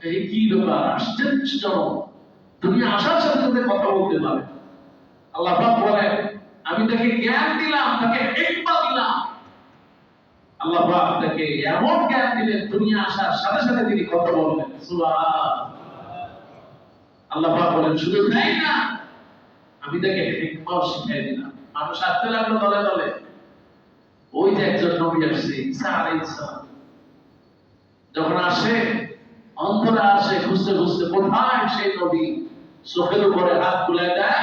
এই কি ব্যাপার, আশ্চর্যজনক। দুনিয়া আসার সাথে সাথে কথা বলতে পারে। আল্লাহ পাক বলেন আমি তাকে জ্ঞান দিলাম, তাকে হিকমা দিলাম। আল্লাহ পাক তাকে এমন জ্ঞান দিলেন দুনিয়া আসার সাথে সাথে তিনি কথা বললেন। সুবহানাল্লাহ। আল্লাহ পাক বলেন শুধু তাই না, আমি তাকে হিকমাও শিখিয়ে দিলাম। মানুষ আসতে লাগলো দলে দলে। ওই যে একজন নবী আসছে ঈসা আলাইহিস সালাম, যখন আসে অন্ধরা আসে খুঁজতে খুঁজতে কোথায় সেই নবী, চোখের উপরে হাত তুলে দেয়,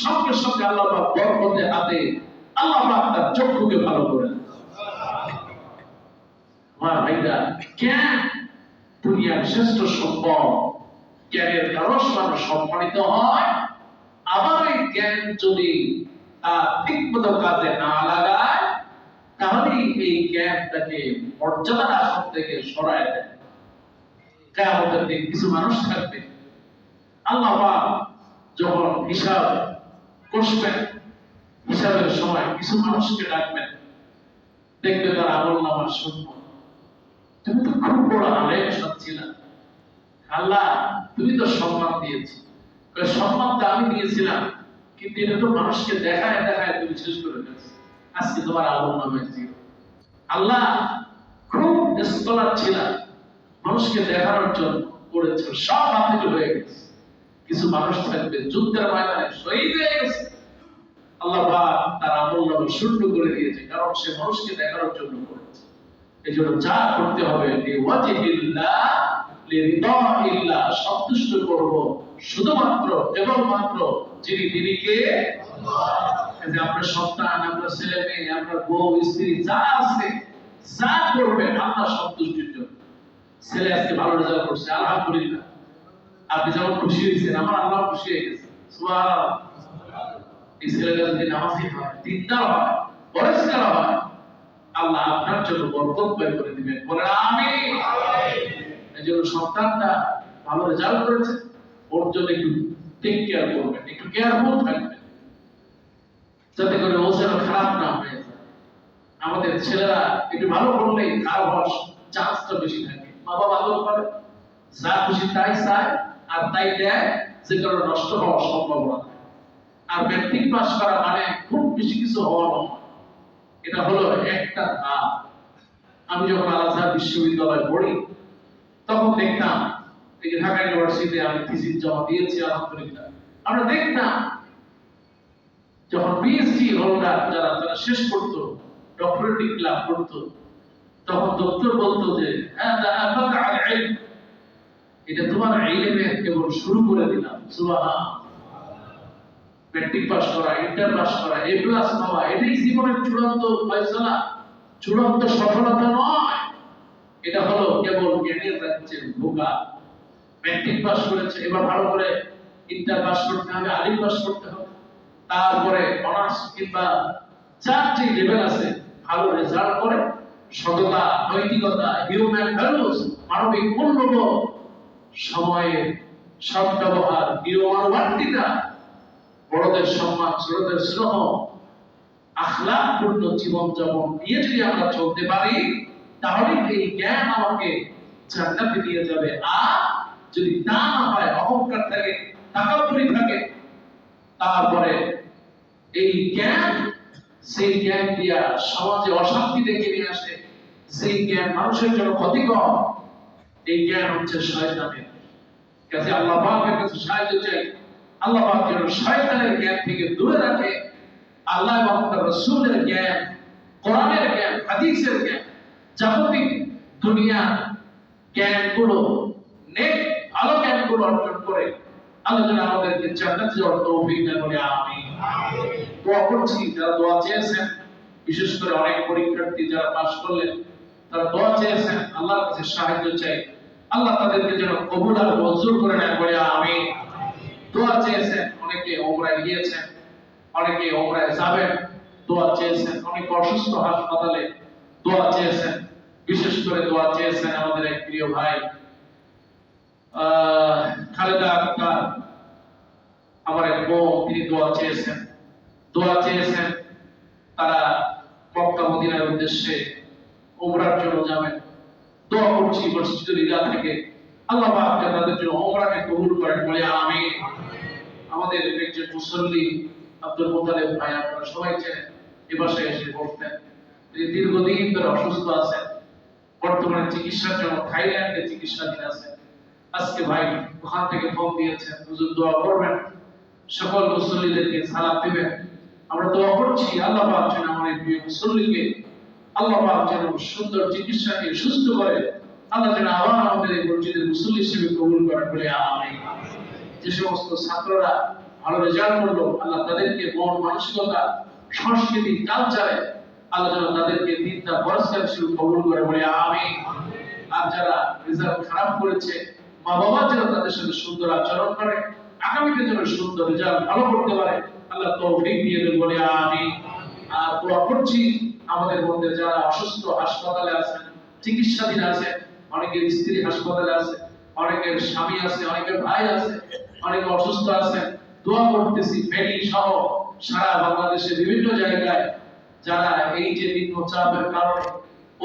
সঙ্গে সঙ্গে আল্লাহ পাক বরকতে হাতে আল্লাহ পাক তার চক্ষুকে ভালো করে দেন। ভাইরা জ্ঞান দুনিয়ার শ্রেষ্ঠ সম্পদ। জ্ঞানের দ্বারা মানুষ সম্মানিত হয়। আবার এই জ্ঞান যদি ঠিক মতো কাজে না লাগায়, তাহলে এই জ্ঞানটাকে মর্যাদার আসন থেকে সরায় দেয়। কিয়ামতের দিন কিছু মানুষ থাকবে, আল্লাহ পাক যখন হিসাব কষবেন, হিসাবের সময় কিছু মানুষকে ডাকবেন, দেখবে তার আমলনামা শূন্য। তুমি তো খুব বড় আলেম ছিলা, আল্লাহ তুমি তো সম্মান দিয়েছি। সম্মানটা আমি দিয়েছিলাম, কিন্তু এটা তো মানুষকে দেখায় দেখায় তুমি শেষ করে ফেলছো। আজকে তোমার আমলনামায় জিরো। আল্লাহ খুব স্কলার ছিলা, মানুষকে দেখানোর জন্য করেছে, সব বাতিল হয়ে গেছে। কিছু মানুষ থাকবে যুদ্ধের ময়দানে শহীদ হয়ে গেছে, আল্লাহ পাক তার আমলনামা শূন্য করে দিয়েছে, কারণ সে মানুষকে দেখানোর জন্য করেছে। এই জন্য যা করতে হবে লিওয়াজিহিল্লাহ লিরিদাইল্লাহ, সন্তুষ্ট করব শুধুমাত্র কেবলমাত্র যিনি, তিনি কে? আল্লাহ। এই যে আপনার সন্তান, আপনার ছেলে মেয়ে, আপনার বউ স্ত্রী যা আছে, যা করবেন আল্লাহ সন্তুষ্টির জন্য। ছেলে আজকে ভালো রেজাল্ট করছে, আলহামদুলিল্লাহ, আপনি যেমন খুশি হয়েছেন, আমার আল্লাহ খুশি হয়ে গেছে, সুবহানাল্লাহ। এই ছেলেটা যদি নামাজি হয়, দিনদার হয়, পরিষ্কার হয়, আল্লাহ আপনার জন্য বরকত ব্যয় করে দিবেন। বলেন আমিন। এই জন্য সন্তানটা ভালো রেজাল্ট করেছে, ওর জন্য একটু টেক কেয়ার করবেন, একটু কেয়ারফুল থাকবেন, যাতে করে ও যেন খারাপ না হয়ে যায়। আমাদের ছেলেরা একটু ভালো করলেই খারাপ হওয়ার চান্সটা বেশি থাকে। মা বাবা আদর করে, যা খুশি তাই চায় আর তাই দেয়, যে কারণে নষ্ট হওয়ার সম্ভাবনা থাকে। আর ম্যাট্রিক পাস করা মানে খুব বেশি কিছু হওয়ার নয়, এটা হলো একটা ধাপ। আমি যখন আল আজহার বিশ্ববিদ্যালয়ে পড়ি, তখন দেখতাম, এই যে ঢাকা ইউনিভার্সিটিতে আমি থিসিস জমা দিয়েছি, আলহামদুলিল্লাহ, আমরা দেখতাম যখন পিএইচডি হোল্ডার যারা তারা শেষ করতো, ডক্টরেট ডিগ্রি লাভ করতো, তখন ডক্টর বলতো যে এটা তোমার ইলমের কেবল শুরু করে দিলাম। সুবহানাল্লাহ। ম্যাট্রিক পাস করা, ইন্টার পাস করা, এ প্লাস পাওয়া, এটাই জীবনের চূড়ান্ত ফয়সালা, চূড়ান্ত সফলতা নয়। এটা হলো কেবল জ্ঞানের রাজ্যের ভোগা। ম্যাট্রিক পাস করেছে, এবার ভালো করে ইন্টার পাস করতে হবে, আলিম পাস করতে হবে, তারপরে অনার্স কিংবা যার যে লেভেল আছে, ভালো রেজাল্ট করে সততা, নৈতিকতা, হিউম্যান ভ্যালুস, মানবিক মূল্যবোধ, সময়ের সদ্ব্যবহার, নিয়মানুবর্তিতা, বড়দের সম্মান, ছোটদের স্নেহ, আখলাকপূর্ণ জীবনযাপন নিয়ে যদি আমরা চলতে পারি, তাহলে এই জ্ঞান আমাকে জান্নাতে নিয়ে যাবে। আর যদি তা না হয়, অহংকার থাকে, তাকাব্বুরি থাকে, তারপরে এই জ্ঞান, সেই জ্ঞান দিয়া সমাজে অশান্তি ডেকে নিয়ে আসে, সেই জ্ঞান মানুষের জন্য ক্ষতিকর। এই জ্ঞান হচ্ছে শয়তানের কাছে। আল্লাহ পাকের কাছে সাহায্য চাই, আল্লাহ পাক যেন শয়তানের জ্ঞান থেকে দূরে রাখে। আল্লাহ এবং তার রাসূলের জ্ঞান, কোরআনের জ্ঞান, হাদিসের জ্ঞান, জাগতিক দুনিয়া জ্ঞানগুলো, নেক ভালো জ্ঞানগুলো অর্জন করে আল্লাহ যেন আমাদেরকে জান্নাতে যাওয়ার তৌফিক দান করে। আমিন। দোয়া করছি, যারা দোয়া চেয়েছেন, বিশেষ করে অনেক পরীক্ষার্থী যারা পাস করলেন, তারা দোয়া চেয়েছেন, আল্লাহর কাছে সাহায্য চাই, আল্লাহ তাদেরকে যেন কবুল আর মঞ্জুর করে নেন বলে আমিন। দোয়া চেয়েছেন, অনেকে ওমরায় গিয়েছেন, অনেকে ওমরায় যাবেন, দোয়া চেয়েছেন, অনেকে অসুস্থ হাসপাতালে, দোয়া চেয়েছেন। বিশেষ করে দোয়া চেয়েছেন আমাদের এক প্রিয় ভাই খালেদা আক্তার, আমার এক বোন, তিনি দোয়া চেয়েছেন। দোয়া চেয়েছেন তারা মক্কা মদিনার উদ্দেশ্যে ওমরার জন্য যাবেন। দোয়া করছি মসজিদুল ইলা থেকে আল্লাহ পাক যেন তাদের জন্য ওমরাকে কবুল করেন বলে আমিন। আমাদের একজন মুসল্লি আব্দুল মুতালিব ভাই, আপনারা সবাই চেনেন, এ বাসায় এসে বসতেন, তিনি দীর্ঘদিন ধরে অসুস্থ আছেন, বর্তমানে চিকিৎসার জন্য থাইল্যান্ডে চিকিৎসাধীন আছেন। আজকে ভাই ওখান থেকে ফোন দিয়েছেন, হুজুর দোয়া করবেন, সকল মুসল্লিদেরকে সালাম দিবেন। আমরা দোয়া করছি আল্লাহ পাক যেন আমাদের প্রিয় মুসল্লিকে, আল্লাহ পাক যেন সুন্দর চিকিৎসা দিয়ে সুস্থ করে, আল্লাহ যেন আবার আমাদের এই মসজিদের মুসল্লি হিসেবে কবুল করেন বলে আমিন। যে সমস্ত ছাত্ররা ভালো রেজাল্ট করলো, আল্লাহ তাদেরকে মন মানসিকতা, সংস্কৃতি, কালচারে আল্লাহ যেন তাদেরকে দিনটা পুরস্কার হিসেবে কবুল করে বলে আমিন। আর যারা রেজাল্ট খারাপ করেছে, মা বাবা যেন তাদের সাথে সুন্দর আচরণ করে, আগামীতে যেন সুন্দর রেজাল্ট ভালো করতে পারে, আল্লাহ তৌফিক দিয়ে দেন বলে আমিন। আর দোয়া করছি আমাদের মধ্যে যারা অসুস্থ হাসপাতালে আছেন, চিকিৎসাধীন আছে, অনেকের স্ত্রী হাসপাতালে আছে, অনেকের স্বামী আছে, অনেকের ভাই আছে, অনেকে অসুস্থ আছেন, দোয়া করতেছি ফেনী সহ সারা বাংলাদেশে বিভিন্ন জায়গায় যারা এই যে নিম্নচাপের কারণে,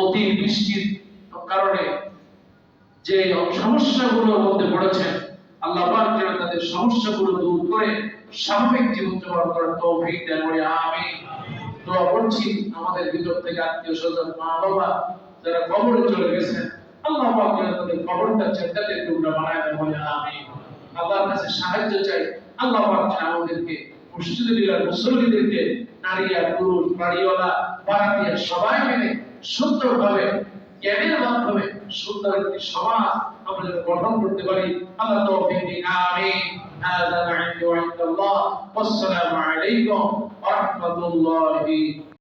অতি বৃষ্টির কারণে যে সমস্যাগুলোর মধ্যে পড়েছেন, আল্লাহ পাক যেন তাদের সমস্যাগুলো দূর করে স্বাভাবিক জীবন যাপন করার তৌফিক দেন বলে আমিন। দোয়া করছি আমাদের ভিতর থেকে আত্মীয় স্বজন, মা বাবা যারা কবরে চলে গেছেন, আল্লাহ পাক যেন তাদের কবরটা জান্নাতের টুকরা বানায় দেন বলে আমিন। আল্লাহর কাছে সাহায্য চাই, আল্লাহ পাক যেন আমাদেরকে মসজিদে বিলার মুসল্লিদেরকে, নারী আর পুরুষ, বাড়িওয়ালা বারাতিয়া সবাই মিলে সুন্দরভাবে জ্ঞানের মাধ্যমে সুন্দর একটি সমাজ আমরা গঠন করতে পারি। আল্লাহ তৌফিক দিন আমিন। هذا ما عندي وعند الله والسلام عليكم ورحمة الله